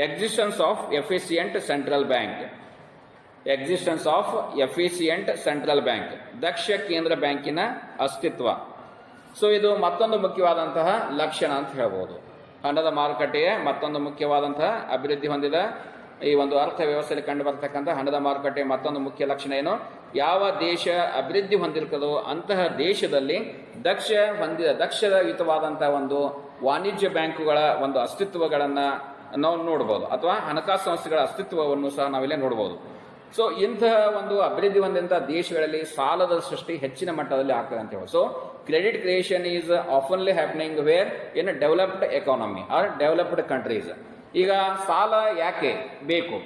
Existence of efficient central bank, ದಕ್ಷ ಕೇಂದ್ರ ಬ್ಯಾಂಕಿನ ಅಸ್ತಿತ್ವ. ಸೊ ಇದು ಮತ್ತೊಂದು ಮುಖ್ಯವಾದಂತಹ ಲಕ್ಷಣ ಅಂತ ಹೇಳ್ಬೋದು. ಹಣದ ಮಾರುಕಟ್ಟೆಯ ಮತ್ತೊಂದು ಮುಖ್ಯವಾದಂತಹ ಅಭಿವೃದ್ಧಿ ಹೊಂದಿದ ಈ ಒಂದು ಅರ್ಥವ್ಯವಸ್ಥೆಯಲ್ಲಿ ಕಂಡು ಬರ್ತಕ್ಕಂಥ ಹಣದ ಮಾರುಕಟ್ಟೆಯ ಮತ್ತೊಂದು ಮುಖ್ಯ ಲಕ್ಷಣ ಏನು? ಯಾವ ದೇಶ ಅಭಿವೃದ್ಧಿ ಹೊಂದಿರ್ತದೋ ಅಂತಹ ದೇಶದಲ್ಲಿ ದಕ್ಷಯುತವಾದಂತಹ ಒಂದು ವಾಣಿಜ್ಯ ಬ್ಯಾಂಕುಗಳ ಒಂದು ಅಸ್ತಿತ್ವಗಳನ್ನು ನಾವು ನೋಡ್ಬೋದು, ಅಥವಾ ಹಣಕಾಸು ಸಂಸ್ಥೆಗಳ ಅಸ್ತಿತ್ವವನ್ನು ಸಹ ನಾವಿಲ್ಲೇ ನೋಡ್ಬೋದು. ಸೊ ಇಂತಹ ಒಂದು ಅಭಿವೃದ್ಧಿ ಹೊಂದಿದಂತಹ ದೇಶಗಳಲ್ಲಿ ಸಾಲದ ಸೃಷ್ಟಿ ಹೆಚ್ಚಿನ ಮಟ್ಟದಲ್ಲಿ ಆಗ್ತದೆ ಅಂತ ಹೇಳಿ. ಸೊ ಕ್ರೆಡಿಟ್ ಕ್ರಿಯೇಷನ್ ಈಸ್ ಆಫನ್ಲಿ happening where in developed economy or developed countries. ಈಗ ಸಾಲ ಯಾಕೆ ಬೇಕು?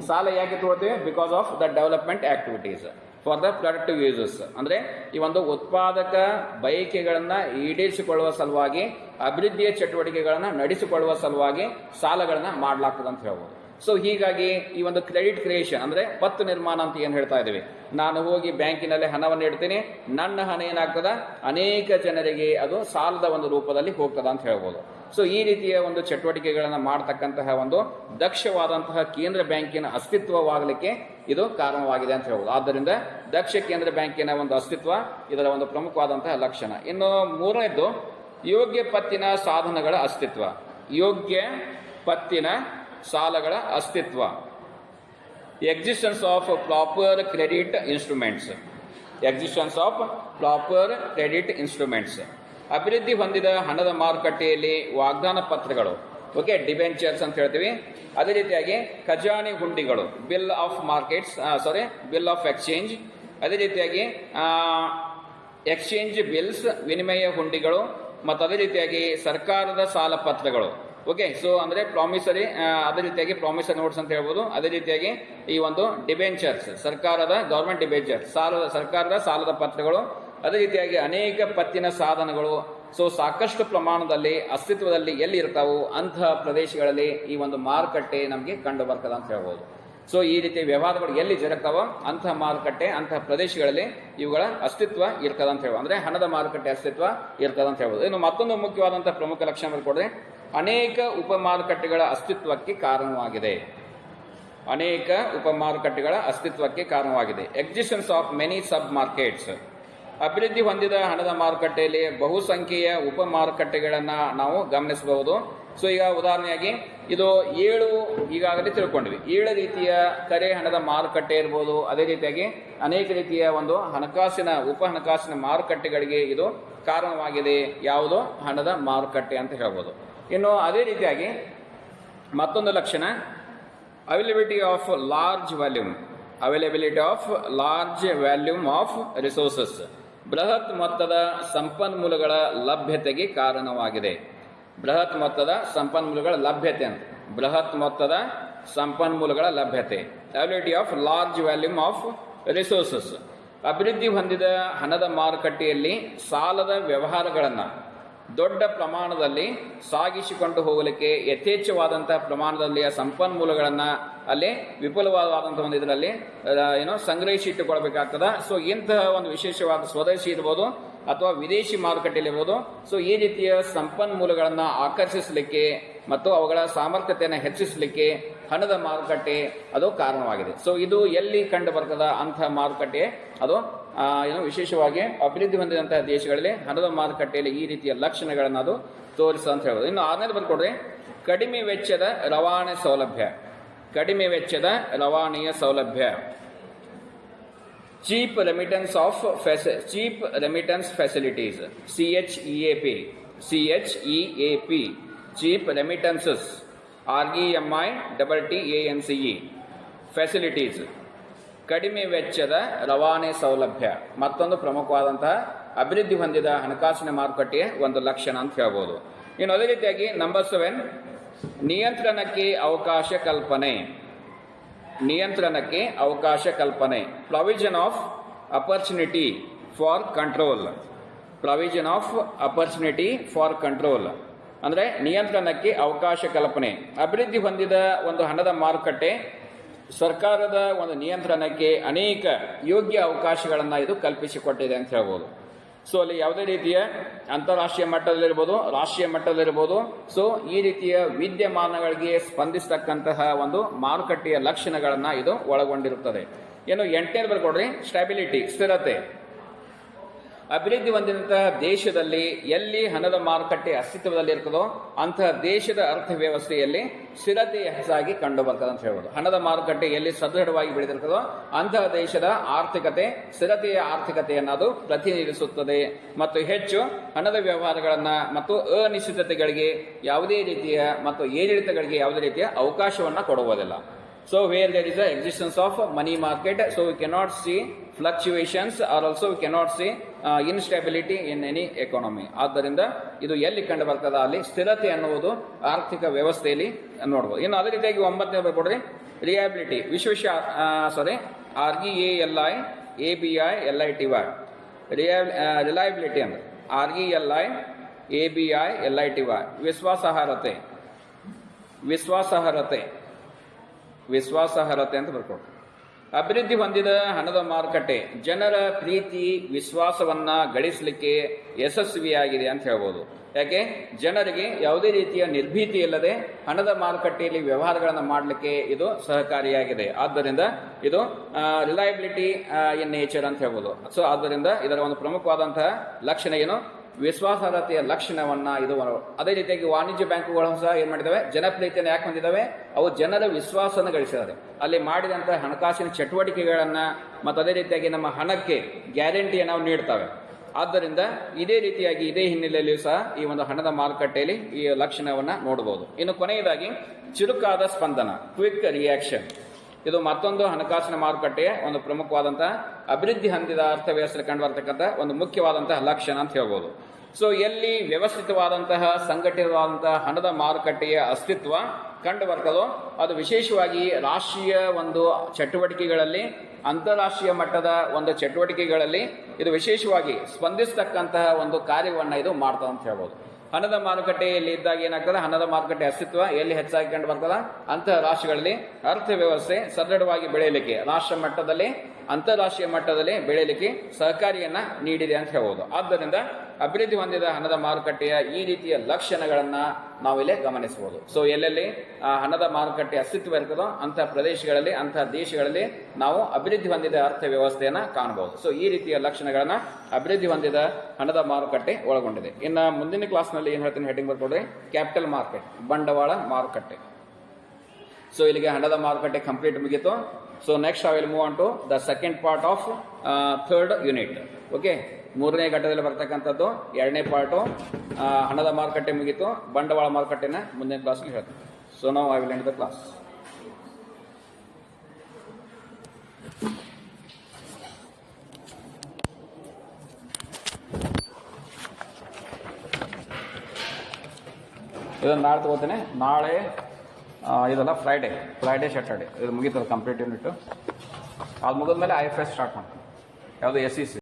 ಸಾಲ ಯಾಕೆ ತಗೊಳ್ತೇವೆ? Because of the development activities for the productive uses. ಅಂದ್ರೆ ಈ ಒಂದು ಉತ್ಪಾದಕ ಬಯಕೆಗಳನ್ನ ಈಡೇರಿಸಿಕೊಳ್ಳುವ ಸಲುವಾಗಿ, ಅಭಿವೃದ್ಧಿಯ ಚಟುವಟಿಕೆಗಳನ್ನ ನಡೆಸಿಕೊಳ್ಳುವ ಸಲುವಾಗಿ ಸಾಲಗಳನ್ನ ಮಾಡಲಾಗ್ತದೆ ಅಂತ ಹೇಳ್ಬೋದು. ಸೊ ಹೀಗಾಗಿ ಈ ಒಂದು ಕ್ರೆಡಿಟ್ ಕ್ರಿಯೇಷನ್ ಅಂದ್ರೆ ಪತ್ತು ನಿರ್ಮಾಣ ಅಂತ ಏನು ಹೇಳ್ತಾ ಇದ್ದೀವಿ, ನಾನು ಹೋಗಿ ಬ್ಯಾಂಕಿನಲ್ಲಿ ಹಣವನ್ನು ಇಡ್ತೀನಿ, ನನ್ನ ಹಣ ಏನಾಗ್ತದ ಅನೇಕ ಜನರಿಗೆ ಅದು ಸಾಲದ ಒಂದು ರೂಪದಲ್ಲಿ ಹೋಗ್ತದ ಅಂತ ಹೇಳ್ಬೋದು. ಸೊ ಈ ರೀತಿಯ ಒಂದು ಚಟುವಟಿಕೆಗಳನ್ನು ಮಾಡತಕ್ಕಂತಹ ಒಂದು ದಕ್ಷವಾದಂತಹ ಕೇಂದ್ರ ಬ್ಯಾಂಕಿನ ಅಸ್ತಿತ್ವವಾಗಲಿಕ್ಕೆ ಇದು ಕಾರಣವಾಗಿದೆ ಅಂತ ಹೇಳ್ಬೋದು. ಆದ್ದರಿಂದ ದಕ್ಷ ಕೇಂದ್ರ ಬ್ಯಾಂಕಿನ ಒಂದು ಅಸ್ತಿತ್ವ ಇದರ ಒಂದು ಪ್ರಮುಖವಾದಂತಹ ಲಕ್ಷಣ. ಇನ್ನು ಮೂರನೇದು ಯೋಗ್ಯ ಪತ್ತಿನ ಸಾಧನಗಳ ಅಸ್ತಿತ್ವ. Existence of proper credit instruments. ಅಭಿವೃದ್ಧಿ ಹೊಂದಿದ ಹಣದ ಮಾರುಕಟ್ಟೆಯಲ್ಲಿ ವಾಗ್ದಾನ ಪತ್ರಗಳು, ಡಿಬೆಂಚರ್ಸ್ ಅಂತ ಹೇಳ್ತೀವಿ. ಅದೇ ರೀತಿಯಾಗಿ ಖಜಾನೆ ಹುಂಡಿಗಳು, ಬಿಲ್ ಆಫ್ ಎಕ್ಸ್ಚೇಂಜ್. ಅದೇ ರೀತಿಯಾಗಿ ಎಕ್ಸ್ಚೇಂಜ್ ಬಿಲ್ಸ್, ವಿನಿಮಯ ಹುಂಡಿಗಳು, ಮತ್ತು ಅದೇ ರೀತಿಯಾಗಿ ಸರ್ಕಾರದ ಸಾಲ ಪತ್ರಗಳು. ಸೊ ಅಂದ್ರೆ ಪ್ರಾಮಿಸರಿ, ಅದೇ ರೀತಿಯಾಗಿ ಪ್ರಾಮಿಸರಿ ನೋಟ್ಸ್ ಅಂತ ಹೇಳ್ಬೋದು. ಅದೇ ರೀತಿಯಾಗಿ ಈ ಒಂದು ಡಿಬೆಂಚರ್ಸ್, ಗವರ್ಮೆಂಟ್ ಡಿಬೆಂಚರ್ಸ್, ಸರ್ಕಾರದ ಸಾಲದ ಪತ್ರಗಳು. ಅದೇ ರೀತಿಯಾಗಿ ಅನೇಕ ಪತ್ತಿನ ಸಾಧನಗಳು. ಸೊ ಸಾಕಷ್ಟು ಪ್ರಮಾಣದಲ್ಲಿ ಅಸ್ತಿತ್ವದಲ್ಲಿ ಎಲ್ಲಿ ಇರ್ತಾವೋ ಅಂತಹ ಪ್ರದೇಶಗಳಲ್ಲಿ ಈ ಒಂದು ಮಾರುಕಟ್ಟೆ ನಮಗೆ ಕಂಡು ಬರ್ತದ ಅಂತ ಹೇಳ್ಬೋದು. ಸೊ ಈ ರೀತಿಯ ವ್ಯವಹಾರಗಳು ಎಲ್ಲಿ ಜರುಗ್ತಾವೋ ಅಂತಹ ಮಾರುಕಟ್ಟೆ, ಅಂತಹ ಪ್ರದೇಶಗಳಲ್ಲಿ ಇವುಗಳ ಅಸ್ತಿತ್ವ ಇರ್ತದ ಅಂತ ಹೇಳ್ಬೋದು. ಅಂದ್ರೆ ಹಣದ ಮಾರುಕಟ್ಟೆ ಅಸ್ತಿತ್ವ ಇರ್ತದ ಅಂತ ಹೇಳ್ಬೋದು. ಇನ್ನು ಮತ್ತೊಂದು ಮುಖ್ಯವಾದಂತಹ ಪ್ರಮುಖ ಲಕ್ಷಣ ಕೊಡ್ರೆ, ಅನೇಕ ಉಪ ಮಾರುಕಟ್ಟೆಗಳ ಅಸ್ತಿತ್ವಕ್ಕೆ ಕಾರಣವಾಗಿದೆ. Existence of many sub markets. ಅಭಿವೃದ್ಧಿ ಹೊಂದಿದ ಹಣದ ಮಾರುಕಟ್ಟೆಯಲ್ಲಿ ಬಹುಸಂಖ್ಯೆಯ ಉಪ ಮಾರುಕಟ್ಟೆಗಳನ್ನು ನಾವು ಗಮನಿಸಬಹುದು. ಸೊ ಈಗ ಉದಾಹರಣೆಯಾಗಿ ಇದು 7 ಈಗಾಗಲೇ ತಿಳ್ಕೊಂಡ್ವಿ. 7 ರೀತಿಯ ಕರೆ ಹಣದ ಮಾರುಕಟ್ಟೆ ಇರ್ಬೋದು. ಅದೇ ರೀತಿಯಾಗಿ ಅನೇಕ ರೀತಿಯ ಒಂದು ಉಪ ಹಣಕಾಸಿನ ಮಾರುಕಟ್ಟೆಗಳಿಗೆ ಇದು ಕಾರಣವಾಗಿದೆ. ಯಾವುದು? ಹಣದ ಮಾರುಕಟ್ಟೆ ಅಂತ ಹೇಳ್ಬೋದು. ಇನ್ನು ಅದೇ ರೀತಿಯಾಗಿ ಮತ್ತೊಂದು ಲಕ್ಷಣ availability of large volume of resources. ಬೃಹತ್ ಮೊತ್ತದ ಸಂಪನ್ಮೂಲಗಳ ಲಭ್ಯತೆಗೆ ಕಾರಣವಾಗಿದೆ. ಬೃಹತ್ ಮೊತ್ತದ ಸಂಪನ್ಮೂಲಗಳ ಲಭ್ಯತೆ availability of large volume of resources. ಅಭಿವೃದ್ಧಿ ಹೊಂದಿದ ಹಣದ ಮಾರುಕಟ್ಟೆಯಲ್ಲಿ ಸಾಲದ ವ್ಯವಹಾರಗಳನ್ನು ದೊಡ್ಡ ಪ್ರಮಾಣದಲ್ಲಿ ಸಾಗಿಸಿಕೊಂಡು ಹೋಗಲಿಕ್ಕೆ ಯಥೇಚ್ಛವಾದಂತಹ ಪ್ರಮಾಣದಲ್ಲಿ ಸಂಪನ್ಮೂಲಗಳನ್ನು ಅಲ್ಲಿ ವಿಪುಲವಾದಂತಹ ಒಂದು ಇದರಲ್ಲಿ ಸಂಗ್ರಹಿಸಿಟ್ಟುಕೊಳ್ಬೇಕಾಗ್ತದೆ. ಸೊ ಇಂತಹ ಒಂದು ವಿಶೇಷವಾದ ಸ್ವದೇಶಿ ಇರ್ಬೋದು ಅಥವಾ ವಿದೇಶಿ ಮಾರುಕಟ್ಟೆಯಲ್ಲಿ ಇರ್ಬೋದು. ಸೊ ಈ ರೀತಿಯ ಸಂಪನ್ಮೂಲಗಳನ್ನು ಆಕರ್ಷಿಸಲಿಕ್ಕೆ ಮತ್ತು ಅವುಗಳ ಸಾಮರ್ಥ್ಯತೆಯನ್ನು ಹೆಚ್ಚಿಸಲಿಕ್ಕೆ ಹಣದ ಮಾರುಕಟ್ಟೆ ಅದು ಕಾರಣವಾಗಿದೆ. ಸೊ ಇದು ಎಲ್ಲಿ ಕಂಡು ಬರ್ತದ ಅಂತಹ ಮಾರುಕಟ್ಟೆ ಅದು ವಿಶೇಷವಾಗಿ ಅಭಿವೃದ್ಧಿ ಹೊಂದಿದಂತಹ ದೇಶಗಳಲ್ಲಿ ಹಣದ ಮಾರುಕಟ್ಟೆಯಲ್ಲಿ ಈ ರೀತಿಯ ಲಕ್ಷಣಗಳನ್ನು ಅದು ತೋರಿಸ ಅಂತ ಹೇಳ್ಬೋದು. ಇನ್ನು 6ನೇದು ಬರ್ಕೊಡ್ರಿ, ಕಡಿಮೆ ವೆಚ್ಚದ ರವಾನೆಯ ಸೌಲಭ್ಯ. Cheap remittance facilities, CHEAP, cheap remittances, REMITTANCE facilities. ಕಡಿಮೆ ವೆಚ್ಚದ ರವಾನೆ ಸೌಲಭ್ಯ ಮತ್ತೊಂದು ಪ್ರಮುಖವಾದಂತಹ ಅಭಿವೃದ್ಧಿ ಹೊಂದಿದ ಹಣಕಾಸಿನ ಮಾರುಕಟ್ಟೆಯ ಒಂದು ಲಕ್ಷಣ ಅಂತ ಹೇಳ್ಬೋದು. ಇನ್ನು ಅದೇ ರೀತಿಯಾಗಿ ನಂಬರ್ 7, ನಿಯಂತ್ರಣಕ್ಕೆ ಅವಕಾಶ ಕಲ್ಪನೆ. Provision of opportunity for control ಅಂದ್ರೆ ನಿಯಂತ್ರಣಕ್ಕೆ ಅವಕಾಶ ಕಲ್ಪನೆ. ಅಭಿವೃದ್ಧಿ ಹೊಂದಿದ ಒಂದು ಹಣದ ಮಾರುಕಟ್ಟೆ ಸರ್ಕಾರದ ಒಂದು ನಿಯಂತ್ರಣಕ್ಕೆ ಅನೇಕ ಯೋಗ್ಯ ಅವಕಾಶಗಳನ್ನು ಇದು ಕಲ್ಪಿಸಿಕೊಟ್ಟಿದೆ ಅಂತ ಹೇಳ್ಬೋದು. ಸೊ ಅಲ್ಲಿ ಯಾವುದೇ ರೀತಿಯ ಅಂತಾರಾಷ್ಟ್ರೀಯ ಮಟ್ಟದಲ್ಲಿರ್ಬೋದು, ರಾಷ್ಟ್ರೀಯ ಮಟ್ಟದಲ್ಲಿರ್ಬೋದು. ಸೊ ಈ ರೀತಿಯ ವಿದ್ಯಮಾನಗಳಿಗೆ ಸ್ಪಂದಿಸತಕ್ಕಂತಹ ಒಂದು ಮಾರುಕಟ್ಟೆಯ ಲಕ್ಷಣಗಳನ್ನು ಇದು ಒಳಗೊಂಡಿರುತ್ತದೆ. ಏನು 8ನೇದು ಬರ್ಕೊಡ್ರಿ, ಸ್ಟೆಬಿಲಿಟಿ, ಸ್ಥಿರತೆ. ಅಭಿವೃದ್ಧಿ ಹೊಂದಿದಂತಹ ದೇಶದಲ್ಲಿ ಎಲ್ಲಿ ಹಣದ ಮಾರುಕಟ್ಟೆ ಅಸ್ತಿತ್ವದಲ್ಲಿರ್ತದೋ ಅಂತಹ ದೇಶದ ಅರ್ಥವ್ಯವಸ್ಥೆಯಲ್ಲಿ ಸ್ಥಿರತೆ ಹೆಚ್ಚಾಗಿ ಕಂಡು ಬರ್ತದೆ ಅಂತ ಹೇಳ್ಬೋದು. ಹಣದ ಮಾರುಕಟ್ಟೆ ಎಲ್ಲಿ ಸದೃಢವಾಗಿ ಬೆಳೆದಿರ್ತದೋ ಅಂತಹ ದೇಶದ ಸ್ಥಿರತೆಯ ಆರ್ಥಿಕತೆಯನ್ನು ಅದು ಪ್ರತಿನಿಧಿಸುತ್ತದೆ ಮತ್ತು ಹೆಚ್ಚು ಹಣದ ವ್ಯವಹಾರಗಳನ್ನು ಮತ್ತು ಅನಿಶ್ಚಿತತೆಗಳಿಗೆ ಯಾವುದೇ ರೀತಿಯ ಮತ್ತು ಏರಿಳಿತಗಳಿಗೆ ಯಾವುದೇ ರೀತಿಯ ಅವಕಾಶವನ್ನು ಕೊಡುವುದಿಲ್ಲ. So where there is a existence of money market, so we cannot see fluctuations or also we cannot see instability in any economy. ಆದ್ದರಿಂದ ಇದು ಎಲ್ಲಿ ಕಂಡು ಬರ್ತದ ಅಲ್ಲಿ ಸ್ಥಿರತೆ ಅನ್ನುವುದು ಆರ್ಥಿಕ ವ್ಯವಸ್ಥೆಯಲ್ಲಿ ನೋಡಬಹುದು. ಇನ್ನು ಅದೇ ರೀತಿಯಾಗಿ 9ನೇ ಬರ್ಕೊಡ್ರಿ, ರಿಯಾಬಿಲಿಟಿ. REALI ABI LITY ರಿಲಯಬಿಲಿಟಿ ಅಂದ್ರೆ RELI ABI LITY ವಿಶ್ವಾಸಾರ್ಹತೆ ಅಂತ ಬರ್ಕೊಡ್ರಿ. ಅಭಿವೃದ್ಧಿ ಹೊಂದಿದ ಹಣದ ಮಾರುಕಟ್ಟೆ ಜನರ ಪ್ರೀತಿ ವಿಶ್ವಾಸವನ್ನ ಗಳಿಸಲಿಕ್ಕೆ ಯಶಸ್ವಿಯಾಗಿದೆ ಅಂತ ಹೇಳ್ಬೋದು. ಯಾಕೆ? ಜನರಿಗೆ ಯಾವುದೇ ರೀತಿಯ ನಿರ್ಭೀತಿ ಇಲ್ಲದೆ ಹಣದ ಮಾರುಕಟ್ಟೆಯಲ್ಲಿ ವ್ಯವಹಾರಗಳನ್ನು ಮಾಡಲಿಕ್ಕೆ ಇದು ಸಹಕಾರಿಯಾಗಿದೆ. ಆದ್ದರಿಂದ ಇದು ರಿಲಯಬಿಲಿಟಿ ಇನ್ ನೇಚರ್ ಅಂತ ಹೇಳ್ಬೋದು. ಸೊ ಆದ್ದರಿಂದ ಇದರ ಒಂದು ಪ್ರಮುಖವಾದಂತಹ ಲಕ್ಷಣ ಏನು? ವಿಶ್ವಾಸಾರ್ಹತೆಯ ಲಕ್ಷಣವನ್ನ ಇದು. ಅದೇ ರೀತಿಯಾಗಿ ವಾಣಿಜ್ಯ ಬ್ಯಾಂಕುಗಳು ಸಹ ಏನ್ ಮಾಡಿದಾವೆ? ಜನಪ್ರಿಯತೆಯನ್ನು ಯಾಕೆ ಹೊಂದಿದಾವೆ? ಅವು ಜನರ ವಿಶ್ವಾಸವನ್ನು ಗಳಿಸಿದ್ದಾರೆ. ಅಲ್ಲಿ ಮಾಡಿದಂತಹ ಹಣಕಾಸಿನ ಚಟುವಟಿಕೆಗಳನ್ನ ಮತ್ತು ಅದೇ ರೀತಿಯಾಗಿ ನಮ್ಮ ಹಣಕ್ಕೆ ಗ್ಯಾರಂಟಿಯನ್ನು ನಾವು ನೀಡ್ತವೆ. ಆದ್ದರಿಂದ ಇದೇ ರೀತಿಯಾಗಿ ಇದೇ ಹಿನ್ನೆಲೆಯಲ್ಲಿಯೂ ಸಹ ಈ ಒಂದು ಹಣದ ಮಾರುಕಟ್ಟೆಯಲ್ಲಿ ಈ ಲಕ್ಷಣವನ್ನ ನೋಡಬಹುದು. ಇನ್ನು ಕೊನೆಯದಾಗಿ ಚುರುಕಾದ ಸ್ಪಂದನ, ಕ್ವಿಕ್ ರಿಯಾಕ್ಷನ್. ಇದು ಮತ್ತೊಂದು ಹಣಕಾಸಿನ ಮಾರುಕಟ್ಟೆಯ ಒಂದು ಪ್ರಮುಖವಾದಂತಹ ಅಭಿವೃದ್ಧಿ ಹೊಂದಿದ ಅರ್ಥವ್ಯವಸ್ಥೆ ಕಂಡು ಬರ್ತಕ್ಕಂಥ ಒಂದು ಮುಖ್ಯವಾದಂತಹ ಲಕ್ಷಣ ಅಂತ ಹೇಳ್ಬೋದು. ಸೊ ಎಲ್ಲಿ ವ್ಯವಸ್ಥಿತವಾದಂತಹ ಸಂಘಟಿತವಾದಂತಹ ಹಣದ ಮಾರುಕಟ್ಟೆಯ ಅಸ್ತಿತ್ವ ಕಂಡು ಬರ್ತದೋ ಅದು ವಿಶೇಷವಾಗಿ ರಾಷ್ಟ್ರೀಯ ಒಂದು ಚಟುವಟಿಕೆಗಳಲ್ಲಿ, ಅಂತಾರಾಷ್ಟ್ರೀಯ ಮಟ್ಟದ ಒಂದು ಚಟುವಟಿಕೆಗಳಲ್ಲಿ ಇದು ವಿಶೇಷವಾಗಿ ಸ್ಪಂದಿಸತಕ್ಕಂತಹ ಒಂದು ಕಾರ್ಯವನ್ನು ಇದು ಮಾಡ್ತದೆ ಅಂತ ಹೇಳ್ಬೋದು. ಹಣದ ಮಾರುಕಟ್ಟೆಯಲ್ಲಿ ಇದ್ದಾಗ ಏನಾಗ್ತದೆ? ಹಣದ ಮಾರುಕಟ್ಟೆ ಅಸ್ತಿತ್ವ ಎಲ್ಲಿ ಹೆಚ್ಚಾಗಿ ಕಂಡು ಬರ್ತದ ಅಂತಹ ರಾಷ್ಟ್ರಗಳಲ್ಲಿ ಅರ್ಥವ್ಯವಸ್ಥೆ ಸದೃಢವಾಗಿ ಬೆಳೆಯಲಿಕ್ಕೆ ರಾಷ್ಟ್ರ ಮಟ್ಟದಲ್ಲಿ ಅಂತಾರಾಷ್ಟ್ರೀಯ ಮಟ್ಟದಲ್ಲಿ ಬೆಳೆಯಲಿಕ್ಕೆ ಸಹಕಾರಿಯನ್ನ ನೀಡಿದೆ ಅಂತ ಹೇಳ್ಬೋದು. ಆದ್ದರಿಂದ ಅಭಿವೃದ್ಧಿ ಹೊಂದಿದ ಹಣದ ಮಾರುಕಟ್ಟೆಯ ಈ ರೀತಿಯ ಲಕ್ಷಣಗಳನ್ನ ನಾವಿಲ್ಲಿ ಗಮನಿಸಬಹುದು. ಸೊ ಎಲ್ಲೆಲ್ಲಿ ಹಣದ ಮಾರುಕಟ್ಟೆ ಅಸ್ತಿತ್ವ ಇರ್ತದೋ ಅಂತಹ ಪ್ರದೇಶಗಳಲ್ಲಿ, ಅಂತಹ ದೇಶಗಳಲ್ಲಿ ನಾವು ಅಭಿವೃದ್ಧಿ ಹೊಂದಿದ ಅರ್ಥವ್ಯವಸ್ಥೆಯನ್ನ ಕಾಣಬಹುದು. ಸೊ ಈ ರೀತಿಯ ಲಕ್ಷಣಗಳನ್ನ ಅಭಿವೃದ್ಧಿ ಹೊಂದಿದ ಹಣದ ಮಾರುಕಟ್ಟೆ ಒಳಗೊಂಡಿದೆ. ಇನ್ನು ಮುಂದಿನ ಕ್ಲಾಸ್ನಲ್ಲಿ ಏನ್ ಹೇಳ್ತೀನಿ, ಹೆಡ್ಡಿಂಗ್ ಬರ್ಕೊಡ್ರಿ, ಕ್ಯಾಪಿಟಲ್ ಮಾರ್ಕೆಟ್, ಬಂಡವಾಳ ಮಾರುಕಟ್ಟೆ. ಸೊ ಇಲ್ಲಿಗೆ ಹಣದ ಮಾರುಕಟ್ಟೆ ಕಂಪ್ಲೀಟ್ ಮುಗೀತು. So next I will move on to the second part of third unit. Okay, ಮೂರನೇ ಘಟ್ಟದಲ್ಲಿ ಬರ್ತಕ್ಕಂಥದ್ದು ಎರಡನೇ ಪಾರ್ಟು. ಹಣದ ಮಾರುಕಟ್ಟೆ ಮುಗೀತು, ಬಂಡವಾಳ ಮಾರುಕಟ್ಟೆನ ಮುಂದಿನ ಕ್ಲಾಸ್ನಲ್ಲಿ ಹೇಳ್ತೀನಿ. ಸೊ ನಾವು I will end the class. ಇದನ್ನು ನಾಳೆ ತಗೋತೇನೆ. ನಾಳೆ ಇದಲ್ಲ ಫ್ರೈಡೇ ಸ್ಯಾಟರ್ಡೆ ಇದು ಮುಗೀತಲ್ಲ ಕಂಪ್ಲೀಟ್ ಯೂನಿಟ್. ಅದು ಮುಗಿದ್ಮೇಲೆ IFS ಸ್ಟಾರ್ಟ್ ಮಾಡ್ತೀನಿ. ಯಾವುದು SEC.